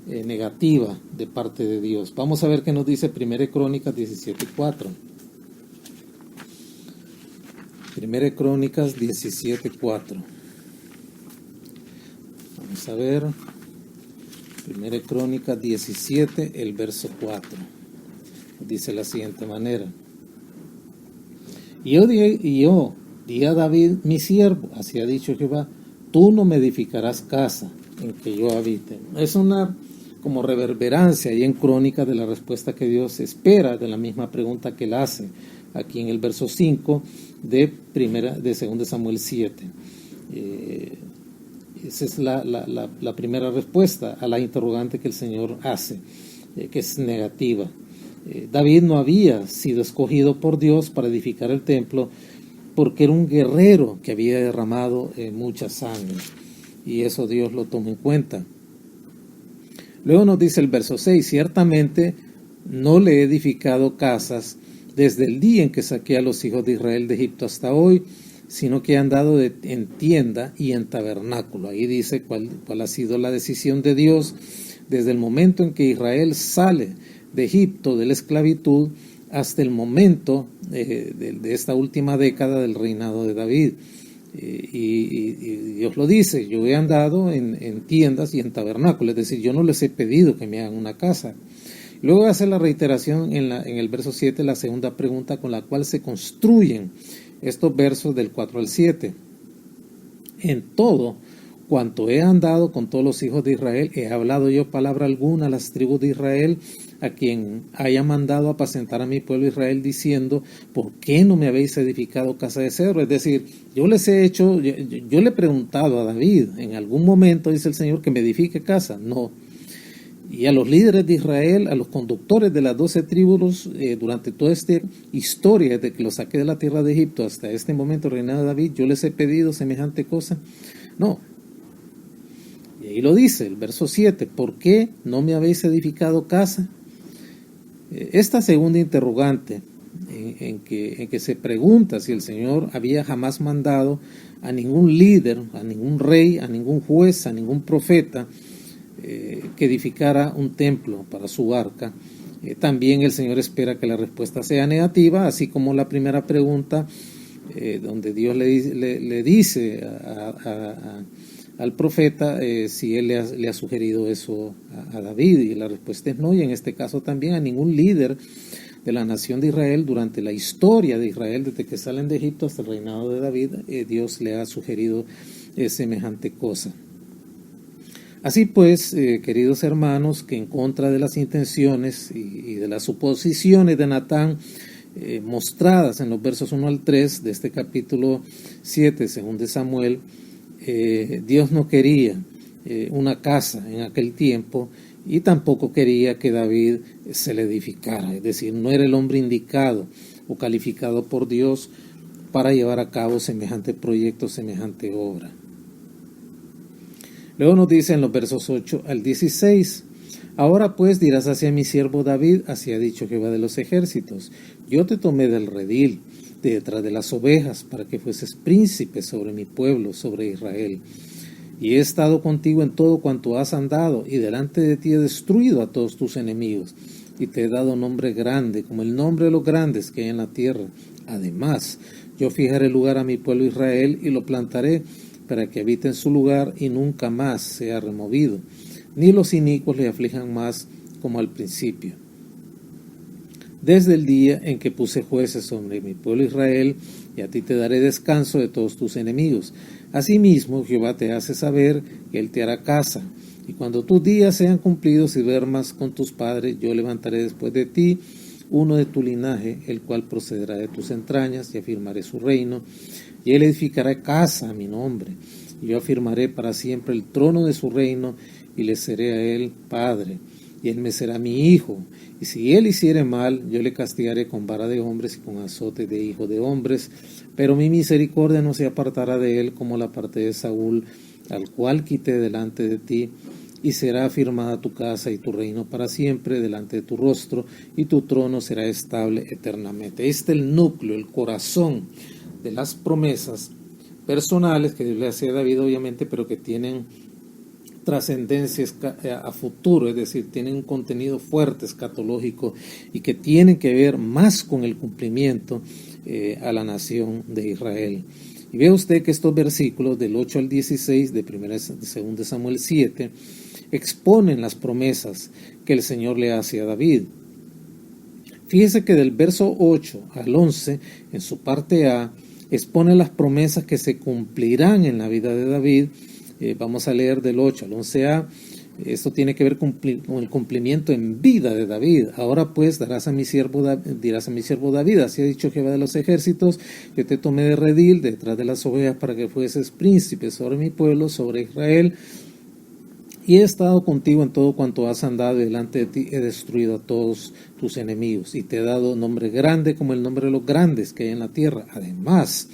negativa de parte de Dios. Vamos a ver qué nos dice 1 Crónicas 17:4. 1 Crónicas 17:4. Vamos a ver 1 Crónicas 17, el verso 4. Dice de la siguiente manera: y yo di a David mi siervo, así ha dicho Jehová, tú no me edificarás casa en que yo habite. Es una como reverberancia ahí en Crónicas de la respuesta que Dios espera de la misma pregunta que él hace aquí en el verso 5 de 2 Samuel 7. Esa es la primera respuesta a la interrogante que el Señor hace, que es negativa. David no había sido escogido por Dios para edificar el templo porque era un guerrero que había derramado mucha sangre, y eso Dios lo toma en cuenta. Luego nos dice el verso 6: ciertamente no le he edificado casas desde el día en que saqué a los hijos de Israel de Egipto hasta hoy, sino que he andado en tienda y en tabernáculo. Ahí dice cuál ha sido la decisión de Dios desde el momento en que Israel sale de Egipto, de la esclavitud, hasta el momento de esta última década del reinado de David. Y Dios lo dice: yo he andado en tiendas y en tabernáculos, es decir, yo no les he pedido que me hagan una casa. Luego hace la reiteración en el verso 7, la segunda pregunta con la cual se construyen estos versos del 4 al 7. En todo cuanto he andado con todos los hijos de Israel, he hablado yo palabra alguna a las tribus de Israel, a quien haya mandado apacentar a mi pueblo Israel, diciendo: ¿por qué no me habéis edificado casa de cedro? Es decir, yo le he preguntado a David en algún momento, dice el Señor, que me edifique casa. No. Y a los líderes de Israel, a los conductores de las 12 tribus, durante toda esta historia, desde que los saqué de la tierra de Egipto hasta este momento reinado David, yo les he pedido semejante cosa. No. Y ahí lo dice, el verso 7, ¿por qué no me habéis edificado casa? Esta segunda interrogante, en que se pregunta si el Señor había jamás mandado a ningún líder, a ningún rey, a ningún juez, a ningún profeta, que edificara un templo para su arca. También el Señor espera que la respuesta sea negativa, así como la primera pregunta, donde Dios le dice al profeta si él le ha sugerido eso a David, y la respuesta es no, y en este caso también a ningún líder de la nación de Israel durante la historia de Israel, desde que salen de Egipto hasta el reinado de David, Dios le ha sugerido semejante cosa. Así pues, queridos hermanos, que en contra de las intenciones y de las suposiciones de Natán mostradas en los versos 1 al 3 de este capítulo 7, según de Samuel, Dios no quería una casa en aquel tiempo y tampoco quería que David se le edificara, es decir, no era el hombre indicado o calificado por Dios para llevar a cabo semejante proyecto, semejante obra. Luego nos dice en los versos 8 al 16, ahora pues dirás hacia mi siervo David, así ha dicho Jehová de los ejércitos, yo te tomé del redil, de detrás de las ovejas, para que fueses príncipe sobre mi pueblo, sobre Israel. Y he estado contigo en todo cuanto has andado, y delante de ti he destruido a todos tus enemigos, y te he dado nombre grande, como el nombre de los grandes que hay en la tierra. Además, yo fijaré lugar a mi pueblo Israel, y lo plantaré, para que habite en su lugar, y nunca más sea removido, ni los inicuos le aflijan más como al principio. Desde el día en que puse jueces sobre mi pueblo Israel, y a ti te daré descanso de todos tus enemigos. Asimismo, Jehová te hace saber que él te hará casa, y cuando tus días sean cumplidos y duermas con tus padres, yo levantaré después de ti uno de tu linaje, el cual procederá de tus entrañas, y afirmaré su reino, y él edificará casa a mi nombre, y yo afirmaré para siempre el trono de su reino, y le seré a él padre, y él me será mi hijo. Y si él hiciere mal, yo le castigaré con vara de hombres y con azote de hijo de hombres, pero mi misericordia no se apartará de él como la parte de Saúl, al cual quité delante de ti, y será afirmada tu casa y tu reino para siempre delante de tu rostro, y tu trono será estable eternamente. Este es el núcleo, el corazón de las promesas personales que Dios le hacía a David, obviamente, pero que tienen trascendencias a futuro, es decir, tienen un contenido fuerte escatológico y que tienen que ver más con el cumplimiento a la nación de Israel. Y ve usted que estos versículos del 8 al 16 de 2 Samuel 7 exponen las promesas que el Señor le hace a David. Fíjese que del verso 8 al 11, en su parte A, expone las promesas que se cumplirán en la vida de David. Vamos a leer del 8 al 11a. Esto tiene que ver con el cumplimiento en vida de David. Ahora pues dirás a mi siervo David, así ha dicho Jehová de los ejércitos, yo te tomé de redil, detrás de las ovejas, para que fueses príncipe sobre mi pueblo, sobre Israel, y he estado contigo en todo cuanto has andado, y delante de ti he destruido a todos tus enemigos, y te he dado nombre grande como el nombre de los grandes que hay en la tierra. Además,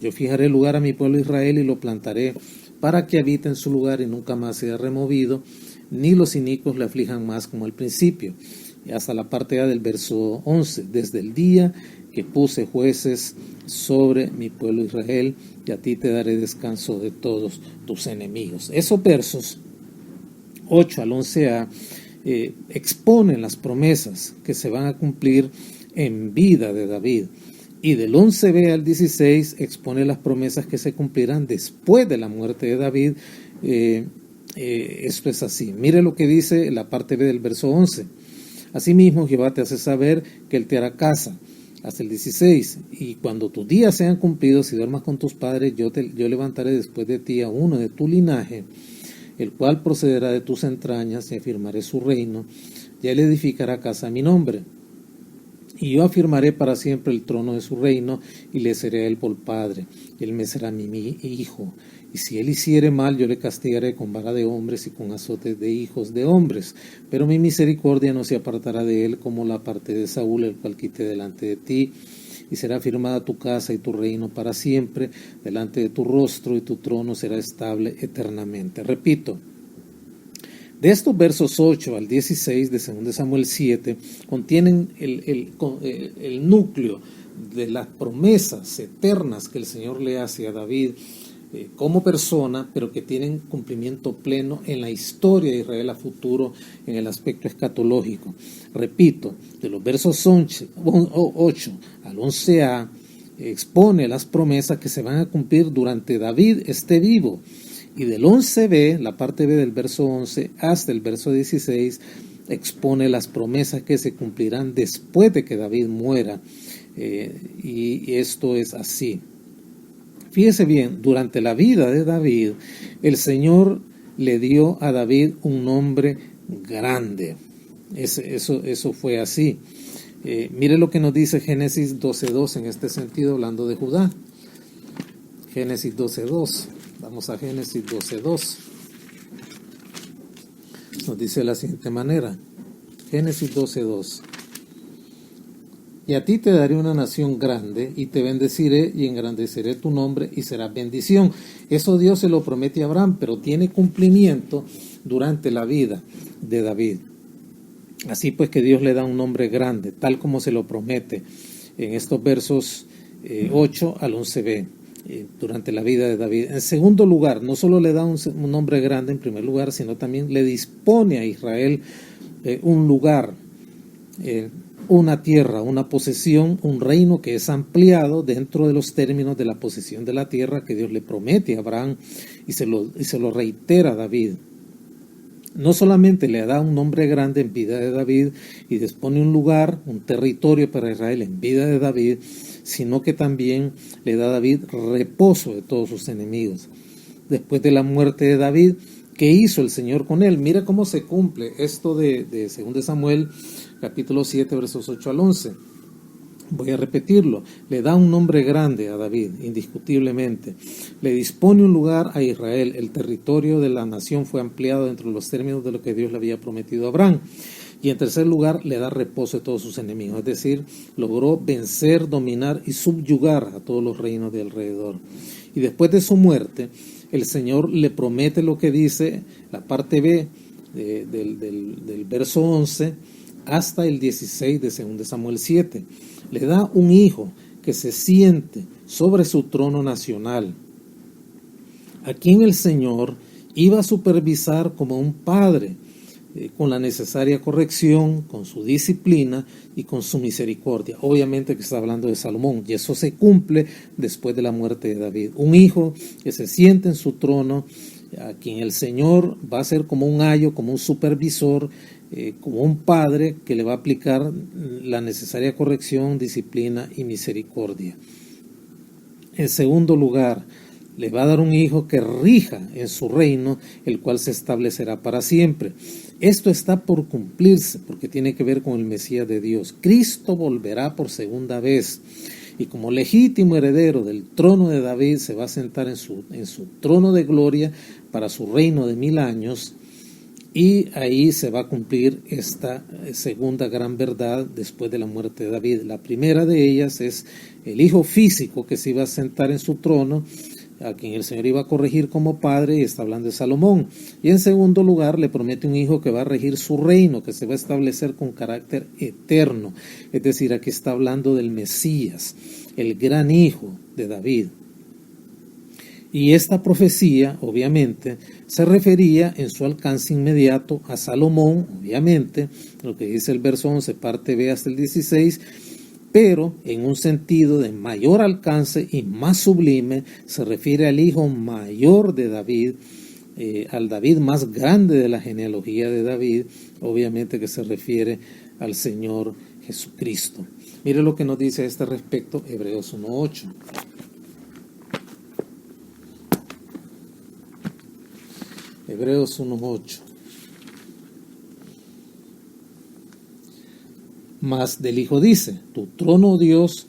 yo fijaré lugar a mi pueblo Israel y lo plantaré, para que habite en su lugar y nunca más sea removido, ni los inicuos le aflijan más como al principio. Y hasta la parte A del verso 11, desde el día que puse jueces sobre mi pueblo Israel, y a ti te daré descanso de todos tus enemigos. Esos versos 8 al 11a exponen las promesas que se van a cumplir en vida de David. Y del 11b al 16 expone las promesas que se cumplirán después de la muerte de David. Esto es así. Mire lo que dice la parte B del verso 11. Asimismo, Jehová te hace saber que él te hará casa. Hasta el 16. Y cuando tus días sean cumplidos y duermas con tus padres, yo levantaré después de ti a uno de tu linaje, el cual procederá de tus entrañas, y afirmaré su reino, y él edificará casa a mi nombre. Y yo afirmaré para siempre el trono de su reino, y le seré a él por padre, y él me será mi hijo. Y si él hiciere mal, yo le castigaré con vara de hombres y con azotes de hijos de hombres. Pero mi misericordia no se apartará de él como la parte de Saúl, el cual quité delante de ti. Y será firmada tu casa y tu reino para siempre delante de tu rostro, y tu trono será estable eternamente. Repito, de estos versos 8 al 16 de 2 Samuel 7 contienen el núcleo de las promesas eternas que el Señor le hace a David como persona, pero que tienen cumplimiento pleno en la historia de Israel a futuro en el aspecto escatológico. Repito, de los versos 8 al 11a expone las promesas que se van a cumplir durante David esté vivo, Y del 11b, la parte B del verso 11 hasta el verso 16, expone las promesas que se cumplirán después de que David muera. Y esto es así. Fíjese bien, durante la vida de David, el Señor le dio a David un nombre grande. Eso fue así. Mire lo que nos dice Génesis 12:2 en este sentido, hablando de Judá. Génesis 12:2. Vamos a Génesis 12:2. Nos dice de la siguiente manera. Génesis 12:2. Y a ti te daré una nación grande, y te bendeciré, y engrandeceré tu nombre, y serás bendición. Eso Dios se lo promete a Abraham, pero tiene cumplimiento durante la vida de David. Así pues que Dios le da un nombre grande, tal como se lo promete en estos versos 8 al 11b, durante la vida de David. En segundo lugar, no solo le da un nombre grande en primer lugar, sino también le dispone a Israel un lugar, una tierra, una posesión, un reino que es ampliado dentro de los términos de la posesión de la tierra que Dios le promete a Abraham y se lo reitera a David. No solamente le da un nombre grande en vida de David y dispone un lugar, un territorio para Israel en vida de David, sino que también le da a David reposo de todos sus enemigos. Después de la muerte de David, ¿qué hizo el Señor con él? Mira cómo se cumple esto de 2 Samuel, capítulo 7, versos 8 al 11. Voy a repetirlo. Le da un nombre grande a David, indiscutiblemente. Le dispone un lugar a Israel. El territorio de la nación fue ampliado dentro de los términos de lo que Dios le había prometido a Abraham. Y en tercer lugar, le da reposo a todos sus enemigos. Es decir, logró vencer, dominar y subyugar a todos los reinos de alrededor. Y después de su muerte, el Señor le promete lo que dice la parte B del verso 11 hasta el 16 de 2 Samuel 7. Le da un hijo que se siente sobre su trono nacional, a quien el Señor iba a supervisar como un padre, con la necesaria corrección, con su disciplina y con su misericordia. Obviamente que está hablando de Salomón, y eso se cumple después de la muerte de David. Un hijo que se siente en su trono, a quien el Señor va a ser como un ayo, como un supervisor, como un padre que le va a aplicar la necesaria corrección, disciplina y misericordia. En segundo lugar, le va a dar un hijo que rija en su reino, el cual se establecerá para siempre. Esto está por cumplirse porque tiene que ver con el Mesías de Dios. Cristo volverá por segunda vez y como legítimo heredero del trono de David se va a sentar en su trono de gloria para su reino de 1000 años. Y ahí se va a cumplir esta segunda gran verdad después de la muerte de David. La primera de ellas es el hijo físico que se iba a sentar en su trono, a quien el Señor iba a corregir como padre, y está hablando de Salomón. Y en segundo lugar le promete un hijo que va a regir su reino, que se va a establecer con carácter eterno. Es decir, aquí está hablando del Mesías, el gran hijo de David. Y esta profecía, obviamente, se refería en su alcance inmediato a Salomón, obviamente, lo que dice el verso 11, parte B hasta el 16, pero en un sentido de mayor alcance y más sublime, se refiere al hijo mayor de David, al David más grande de la genealogía de David, obviamente que se refiere al Señor Jesucristo. Mire lo que nos dice a este respecto Hebreos 1:8. Hebreos 1:8. Mas del Hijo dice: tu trono, Dios,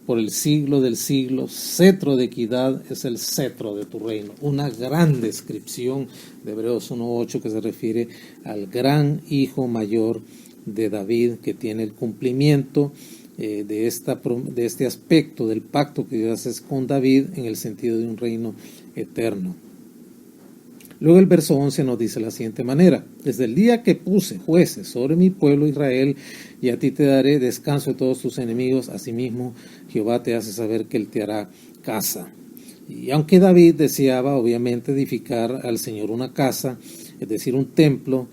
por el siglo del siglo, cetro de equidad es el cetro de tu reino. Una gran descripción de Hebreos 1:8 que se refiere al gran hijo mayor de David, que tiene el cumplimiento de este aspecto del pacto que Dios hace con David en el sentido de un reino eterno. Luego el verso 11 nos dice de la siguiente manera: desde el día que puse jueces sobre mi pueblo Israel, y a ti te daré descanso de todos tus enemigos, asimismo Jehová te hace saber que él te hará casa. Y aunque David deseaba obviamente edificar al Señor una casa, es decir, un templo,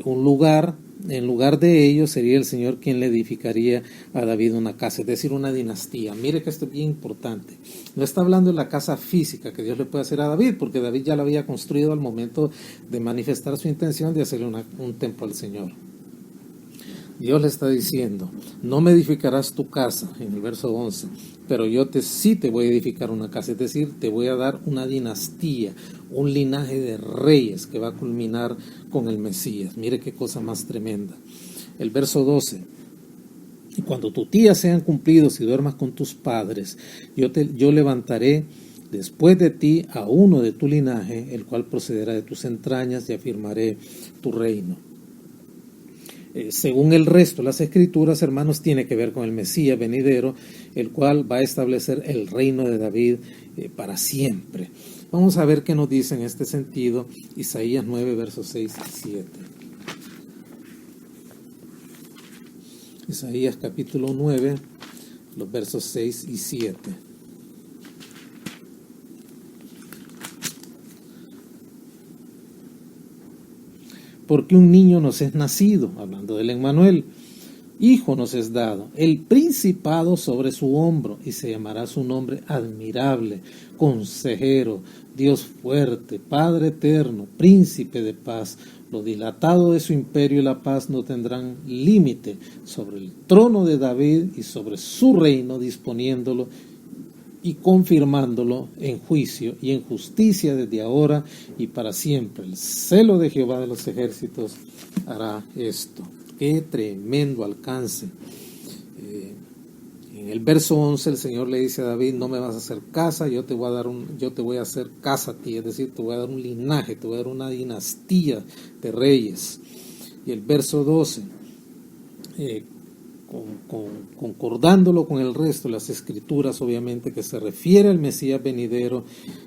un lugar. En lugar de ello sería el Señor quien le edificaría a David una casa, es decir, una dinastía. Mire que esto es bien importante. No está hablando de la casa física que Dios le puede hacer a David, porque David ya la había construido al momento de manifestar su intención de hacerle un templo al Señor. Dios le está diciendo, no me edificarás tu casa, en el verso 11, pero yo sí te voy a edificar una casa, es decir, te voy a dar una dinastía, un linaje de reyes que va a culminar con el Mesías. Mire qué cosa más tremenda. El verso 12, y cuando tus días sean cumplidos y duermas con tus padres, yo levantaré después de ti a uno de tu linaje, el cual procederá de tus entrañas y afirmaré tu reino. Según el resto de las escrituras, hermanos, tiene que ver con el Mesías venidero, el cual va a establecer el reino de David para siempre. Vamos a ver qué nos dice en este sentido Isaías 9, versos 6 y 7. Isaías capítulo 9, los versos 6 y 7. Porque un niño nos es nacido, hablando del Emmanuel, hijo nos es dado, el principado sobre su hombro, y se llamará su nombre admirable, consejero, Dios fuerte, Padre eterno, príncipe de paz. Lo dilatado de su imperio y la paz no tendrán límite sobre el trono de David y sobre su reino, disponiéndolo y confirmándolo en juicio y en justicia desde ahora y para siempre. El celo de Jehová de los ejércitos hará esto. Qué tremendo alcance. En el verso 11 el Señor le dice a David, no me vas a hacer casa, yo te voy a hacer casa a ti, es decir, te voy a dar un linaje, te voy a dar una dinastía de reyes. Y el verso 12, concordándolo con el resto de las escrituras, obviamente, que se refiere al Mesías venidero,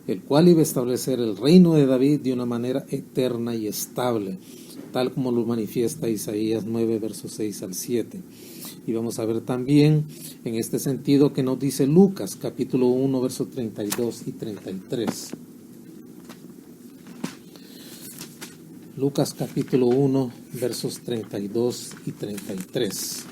el cual iba a establecer el reino de David de una manera eterna y estable, tal como lo manifiesta Isaías 9, versos 6 al 7. Y vamos a ver también en este sentido que nos dice Lucas, capítulo 1, versos 32 y 33. Lucas capítulo 1, versos 32 y 33.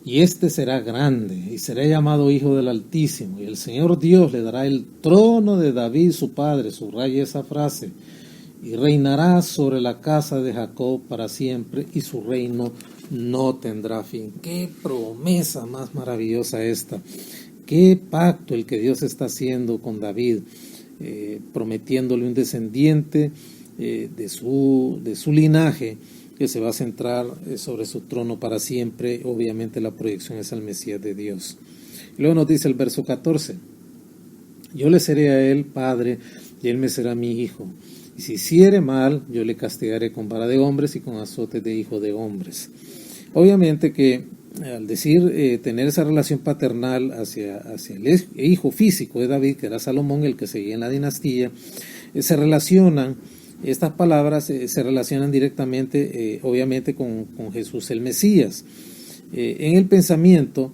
Y este será grande, y será llamado Hijo del Altísimo, y el Señor Dios le dará el trono de David su padre, subraya esa frase, y reinará sobre la casa de Jacob para siempre, y su reino no tendrá fin. ¡Qué promesa más maravillosa esta! ¡Qué pacto el que Dios está haciendo con David, prometiéndole un descendiente de su linaje, que se va a centrar sobre su trono para siempre? Obviamente la proyección es al Mesías de Dios. Luego nos dice el verso 14, yo le seré a él padre y él me será mi hijo. Y si hiciere mal, yo le castigaré con vara de hombres y con azotes de hijo de hombres. Obviamente que al decir tener esa relación paternal hacia el hijo físico de David, que era Salomón, el que seguía en la dinastía, se relacionan. Estas palabras se relacionan directamente, obviamente, con Jesús el Mesías. En el pensamiento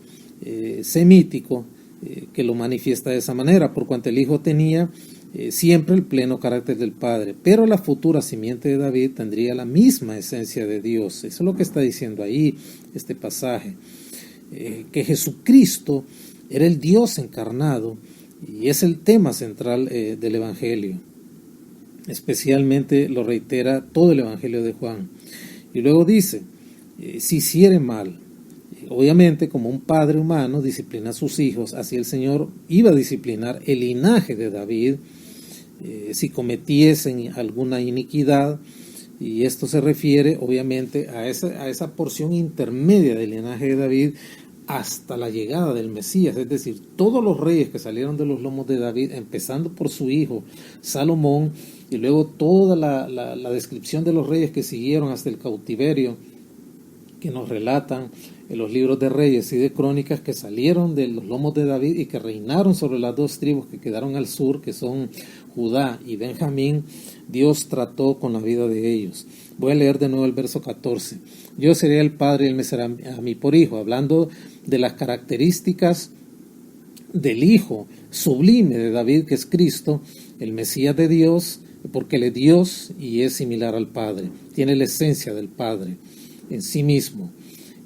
semítico, que lo manifiesta de esa manera, por cuanto el Hijo tenía siempre el pleno carácter del Padre, pero la futura simiente de David tendría la misma esencia de Dios. Eso es lo que está diciendo ahí este pasaje, que Jesucristo era el Dios encarnado, y es el tema central del Evangelio. Especialmente lo reitera todo el Evangelio de Juan. Y luego dice, si hiciere mal, obviamente como un padre humano disciplina a sus hijos, así el Señor iba a disciplinar el linaje de David si cometiesen alguna iniquidad, y esto se refiere obviamente a esa porción intermedia del linaje de David hasta la llegada del Mesías, es decir, todos los reyes que salieron de los lomos de David, empezando por su hijo Salomón, y luego toda la descripción de los reyes que siguieron hasta el cautiverio, que nos relatan en los libros de Reyes y de Crónicas, que salieron de los lomos de David y que reinaron sobre las dos tribus que quedaron al sur, que son Judá y Benjamín. Dios trató con la vida de ellos. Voy a leer de nuevo el verso 14. Yo seré el padre y él me será a mí por hijo, hablando de las características del hijo sublime de David, que es Cristo, el Mesías de Dios, porque Él es Dios y es similar al Padre, tiene la esencia del Padre en sí mismo.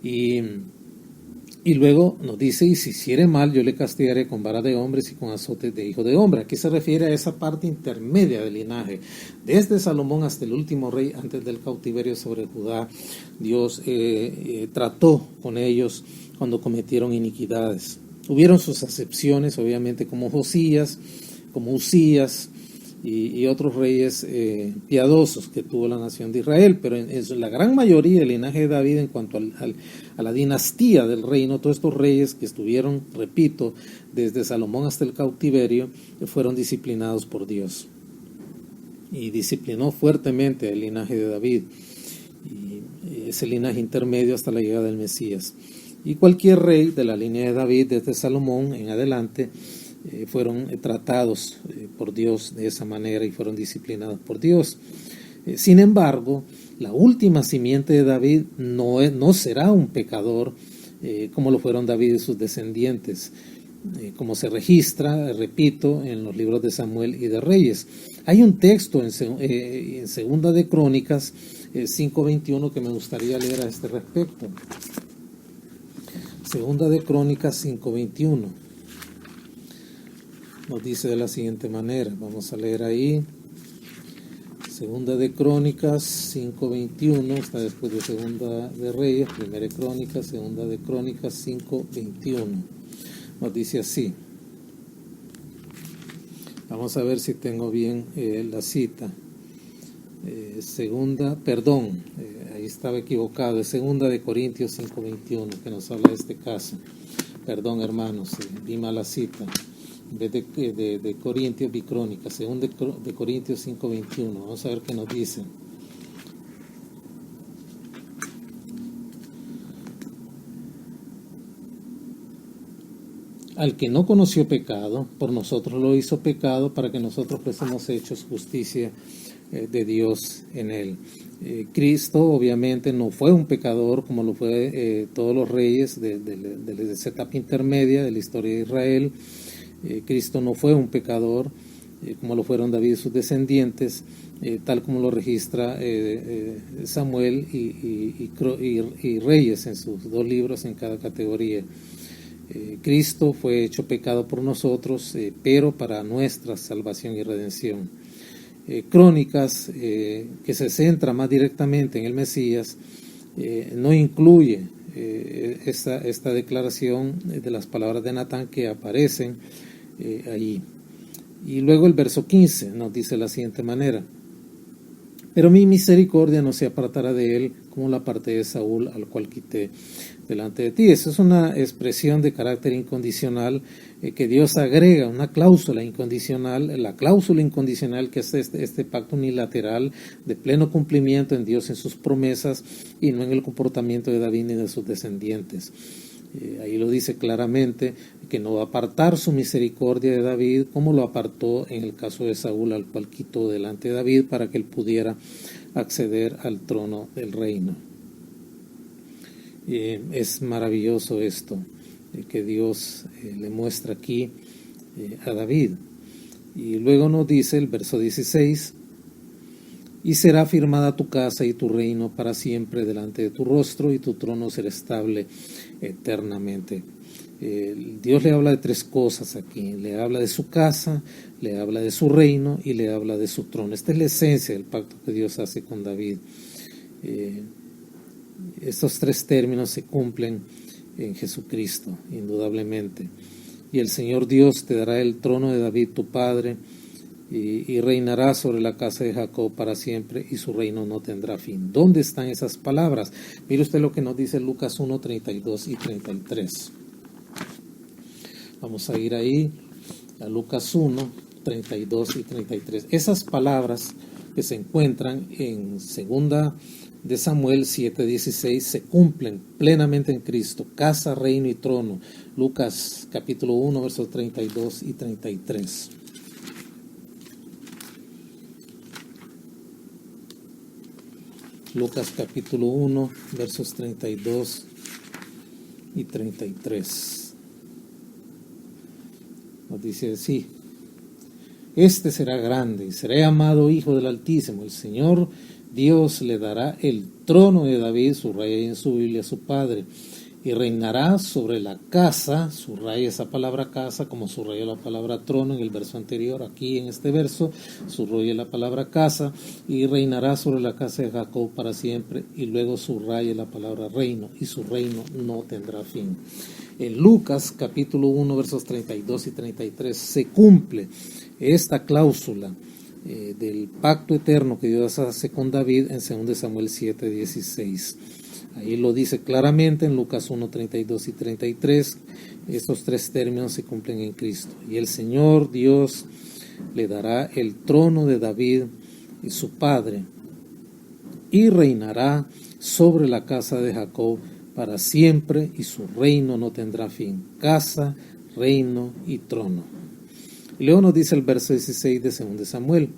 Y luego nos dice, y si hiciere mal, yo le castigaré con vara de hombres y con azotes de hijo de hombre. Aquí se refiere a esa parte intermedia del linaje. Desde Salomón hasta el último rey, antes del cautiverio sobre Judá, Dios trató con ellos cuando cometieron iniquidades. Hubieron sus excepciones, obviamente, como Josías, como Usías y otros reyes piadosos que tuvo la nación de Israel, pero en la gran mayoría del linaje de David, en cuanto a la dinastía del reino, todos estos reyes que estuvieron, repito, desde Salomón hasta el cautiverio, fueron disciplinados por Dios. Y disciplinó fuertemente el linaje de David, y ese linaje intermedio hasta la llegada del Mesías. Y cualquier rey de la línea de David, desde Salomón en adelante, fueron tratados por Dios de esa manera y fueron disciplinados por Dios. Sin embargo, la última simiente de David no será un pecador como lo fueron David y sus descendientes, como se registra, repito, en los libros de Samuel y de Reyes. Hay un texto en Segunda de Crónicas 5:21 que me gustaría leer a este respecto. Segunda de Crónicas 5:21 nos dice de la siguiente manera, vamos a leer ahí, Segunda de Crónicas 5:21, está después de Segunda de Reyes, Primera de Crónicas, Segunda de Crónicas 5:21, nos dice así, vamos a ver si tengo bien la cita, ahí estaba equivocado, es Segunda de Corintios 5:21 que nos habla de este caso, perdón hermanos, vi mala cita. En vez de Corintios, vi Crónicas, Segunda de Corintios 5:21. Vamos a ver qué nos dice. Al que no conoció pecado, por nosotros lo hizo pecado, para que nosotros fuésemos hechos justicia de Dios en él. Cristo obviamente no fue un pecador como lo fue todos los reyes de esa etapa intermedia de la historia de Israel. Cristo no fue un pecador como lo fueron David y sus descendientes, tal como lo registra Samuel y Reyes en sus dos libros en cada categoría. Cristo fue hecho pecado por nosotros, pero para nuestra salvación y redención. Crónicas, que se centra más directamente en el Mesías, no incluye esta declaración de las palabras de Natán que aparecen allí. Y luego el verso 15 nos dice de la siguiente manera: pero mi misericordia no se apartará de él, como la parte de Saúl, al cual quité delante de ti. Esa es una expresión de carácter incondicional que Dios agrega, una cláusula incondicional, la cláusula incondicional que es este pacto unilateral de pleno cumplimiento en Dios en sus promesas y no en el comportamiento de David ni de sus descendientes. Ahí lo dice claramente, que no va a apartar su misericordia de David como lo apartó en el caso de Saúl, al cual quitó delante de David para que él pudiera acceder al trono del reino. Es maravilloso esto que Dios le muestra aquí a David. Y luego nos dice el verso 16: y será firmada tu casa y tu reino para siempre delante de tu rostro, y tu trono será estable eternamente. Dios le habla de tres cosas aquí: le habla de su casa, le habla de su reino y le habla de su trono. Esta es la esencia del pacto que Dios hace con David. Estos tres términos se cumplen en Jesucristo, indudablemente. Y el Señor Dios te dará el trono de David tu padre, y reinará sobre la casa de Jacob para siempre, y su reino no tendrá fin. ¿Dónde están esas palabras? Mire usted lo que nos dice Lucas 1, 32 y 33. Vamos a ir ahí a Lucas 1, 32 y 33. Esas palabras que se encuentran en Segunda de Samuel 7:16 se cumplen plenamente en Cristo: casa, reino y trono. Lucas capítulo 1, versos 32 y 33. Lucas capítulo 1, versos 32 y 33. Nos dice así: Este será grande y será llamado Hijo del Altísimo. El Señor Dios le dará el trono de David, subraya ahí en su Biblia su padre, y reinará sobre la casa, subraya esa palabra casa como subraya la palabra trono en el verso anterior. Aquí en este verso subraya la palabra casa, y reinará sobre la casa de Jacob para siempre, y luego subraya la palabra reino, y su reino no tendrá fin. En Lucas capítulo 1 versos 32 y 33 se cumple esta cláusula del pacto eterno que Dios hace con David en 2 Samuel 7:16. Ahí lo dice claramente en Lucas 1, 32 y 33. Estos tres términos se cumplen en Cristo. Y el Señor Dios le dará el trono de David y su padre, y reinará sobre la casa de Jacob para siempre, y su reino no tendrá fin. Casa, reino y trono. Y luego nos dice el verso 16 de 2 Samuel.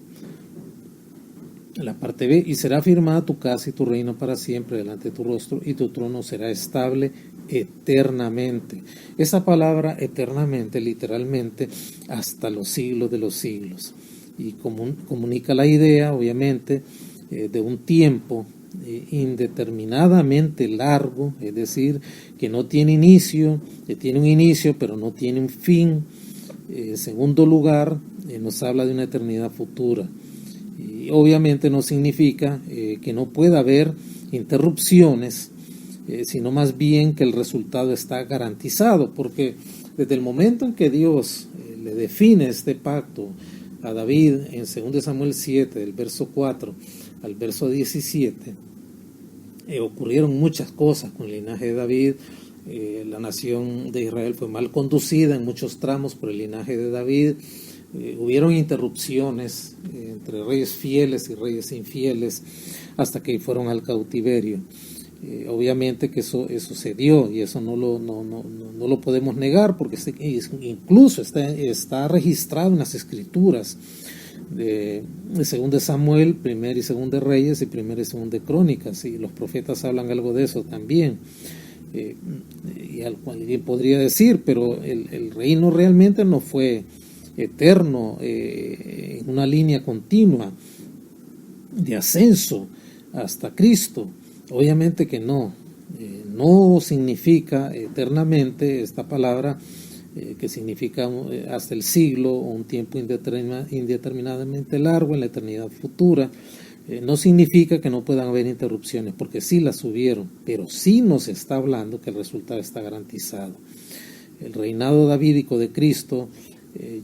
La parte B, y será firmada tu casa y tu reino para siempre delante de tu rostro, y tu trono será estable eternamente. Esa palabra eternamente, literalmente, hasta los siglos de los siglos. Y comunica la idea, obviamente, de un tiempo indeterminadamente largo, es decir, que no tiene inicio, que tiene un inicio, pero no tiene un fin. En segundo lugar, nos habla de una eternidad futura. Y obviamente no significa que no pueda haber interrupciones, sino más bien que el resultado está garantizado, porque desde el momento en que Dios le define este pacto a David en 2 Samuel 7, del verso 4 al verso 17, ocurrieron muchas cosas con el linaje de David. La nación de Israel fue mal conducida en muchos tramos por el linaje de David. Hubieron interrupciones entre reyes fieles y reyes infieles hasta que fueron al cautiverio. Obviamente que eso se dio, y eso no lo podemos negar, porque incluso está registrado en las escrituras de 2 Samuel, 1 y 2 Reyes y 1 y 2 Crónicas, y los profetas hablan algo de eso también. Y alguien podría decir, pero el reino realmente no fue eterno en una línea continua de ascenso hasta Cristo. Obviamente que no. No significa eternamente esta palabra, que significa hasta el siglo o un tiempo indeterminadamente largo en la eternidad futura. No significa que no puedan haber interrupciones, porque sí las hubieron, pero sí nos está hablando que el resultado está garantizado. El reinado davídico de Cristo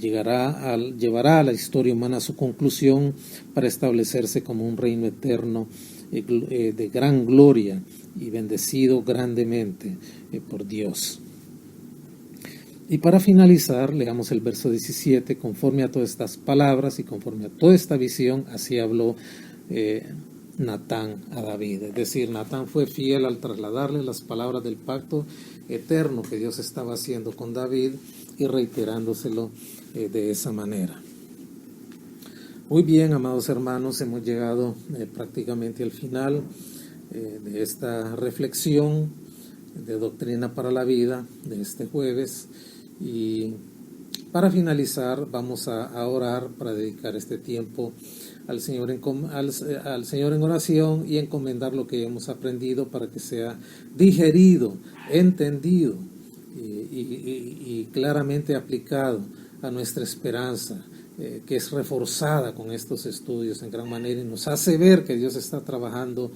llevará a la historia humana a su conclusión para establecerse como un reino eterno de gran gloria y bendecido grandemente por Dios. Y para finalizar, leamos el verso 17. Conforme a todas estas palabras y conforme a toda esta visión, así habló Natán a David. Es decir, Natán fue fiel al trasladarle las palabras del pacto eterno que Dios estaba haciendo con David y reiterándoselo de esa manera. Muy bien, amados hermanos, hemos llegado prácticamente al final de esta reflexión de Doctrina para la Vida de este jueves, y para finalizar vamos a orar para dedicar este tiempo al Señor en oración y encomendar lo que hemos aprendido para que sea digerido, entendido y claramente aplicado a nuestra esperanza, que es reforzada con estos estudios en gran manera, y nos hace ver que Dios está trabajando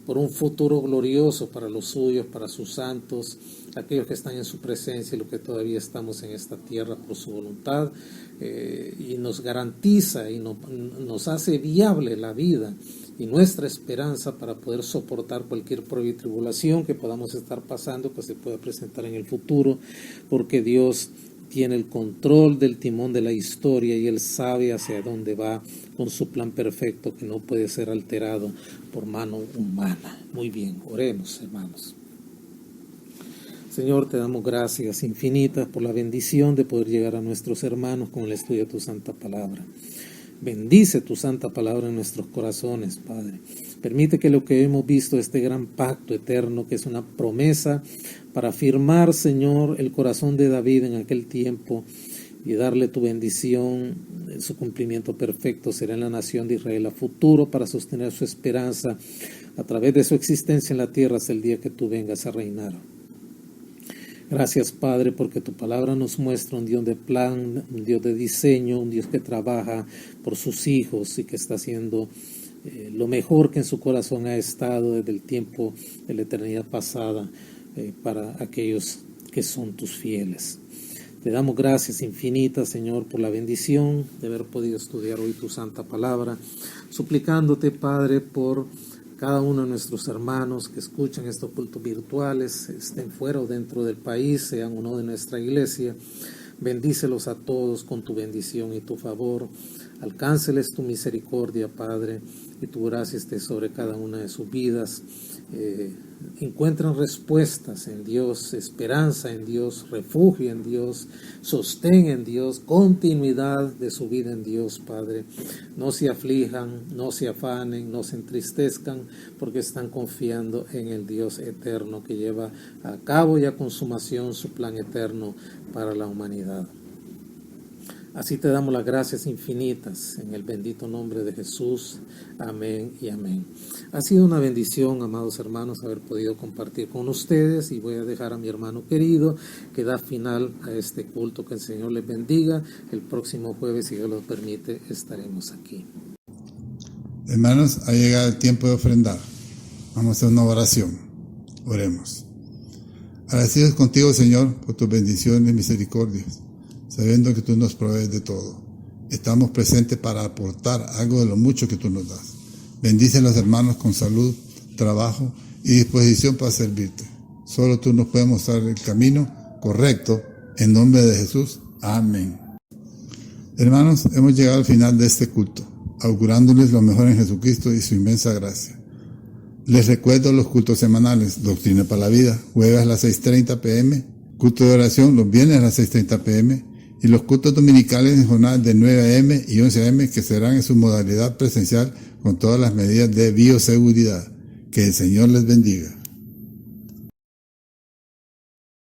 por un futuro glorioso para los suyos, para sus santos, aquellos que están en su presencia y los que todavía estamos en esta tierra por su voluntad, y nos garantiza y nos hace viable la vida y nuestra esperanza para poder soportar cualquier prueba y tribulación que podamos estar pasando, que se pueda presentar en el futuro, porque Dios tiene el control del timón de la historia y Él sabe hacia dónde va con su plan perfecto que no puede ser alterado por mano humana. Muy bien, oremos, hermanos. Señor, te damos gracias infinitas por la bendición de poder llegar a nuestros hermanos con el estudio de tu santa palabra. Bendice tu santa palabra en nuestros corazones, Padre. Permite que lo que hemos visto, este gran pacto eterno, que es una promesa para afirmar, Señor, el corazón de David en aquel tiempo, y darle tu bendición. Su cumplimiento perfecto será en la nación de Israel a futuro, para sostener su esperanza a través de su existencia en la tierra hasta el día que tú vengas a reinar. Gracias, Padre, porque tu palabra nos muestra un Dios de plan, un Dios de diseño, un Dios que trabaja por sus hijos y que está haciendo lo mejor que en su corazón ha estado desde el tiempo de la eternidad pasada para aquellos que son tus fieles. Te damos gracias infinitas, Señor, por la bendición de haber podido estudiar hoy tu santa palabra, suplicándote, Padre, por cada uno de nuestros hermanos que escuchan estos cultos virtuales, estén fuera o dentro del país, sean uno de nuestra iglesia. Bendícelos a todos con tu bendición y tu favor. Alcánceles tu misericordia, Padre, y tu gracia esté sobre cada una de sus vidas. Encuentran respuestas en Dios, esperanza en Dios, refugio en Dios, sostén en Dios, continuidad de su vida en Dios, Padre. No se aflijan, no se afanen, no se entristezcan, porque están confiando en el Dios eterno que lleva a cabo y a consumación su plan eterno para la humanidad. Así te damos las gracias infinitas en el bendito nombre de Jesús. Amén y amén. Ha sido una bendición, amados hermanos, haber podido compartir con ustedes, y voy a dejar a mi hermano querido que da final a este culto. Que el Señor les bendiga. El próximo jueves, si Dios lo permite, estaremos aquí. Hermanos, ha llegado el tiempo de ofrendar. Vamos a hacer una oración. Oremos. Agradecidos contigo, Señor, por tus bendiciones y misericordias, sabiendo que tú nos provees de todo. Estamos presentes para aportar algo de lo mucho que tú nos das. Bendice a los hermanos con salud, trabajo y disposición para servirte. Solo tú nos puedes mostrar el camino correcto. En nombre de Jesús. Amén. Hermanos, hemos llegado al final de este culto, augurándoles lo mejor en Jesucristo y su inmensa gracia. Les recuerdo los cultos semanales: Doctrina para la Vida, jueves a las 6:30 p.m., culto de oración los viernes a las 6:30 p.m., y los cultos dominicales en jornadas de 9 a.m. y 11 a.m. que serán en su modalidad presencial con todas las medidas de bioseguridad. Que el Señor les bendiga.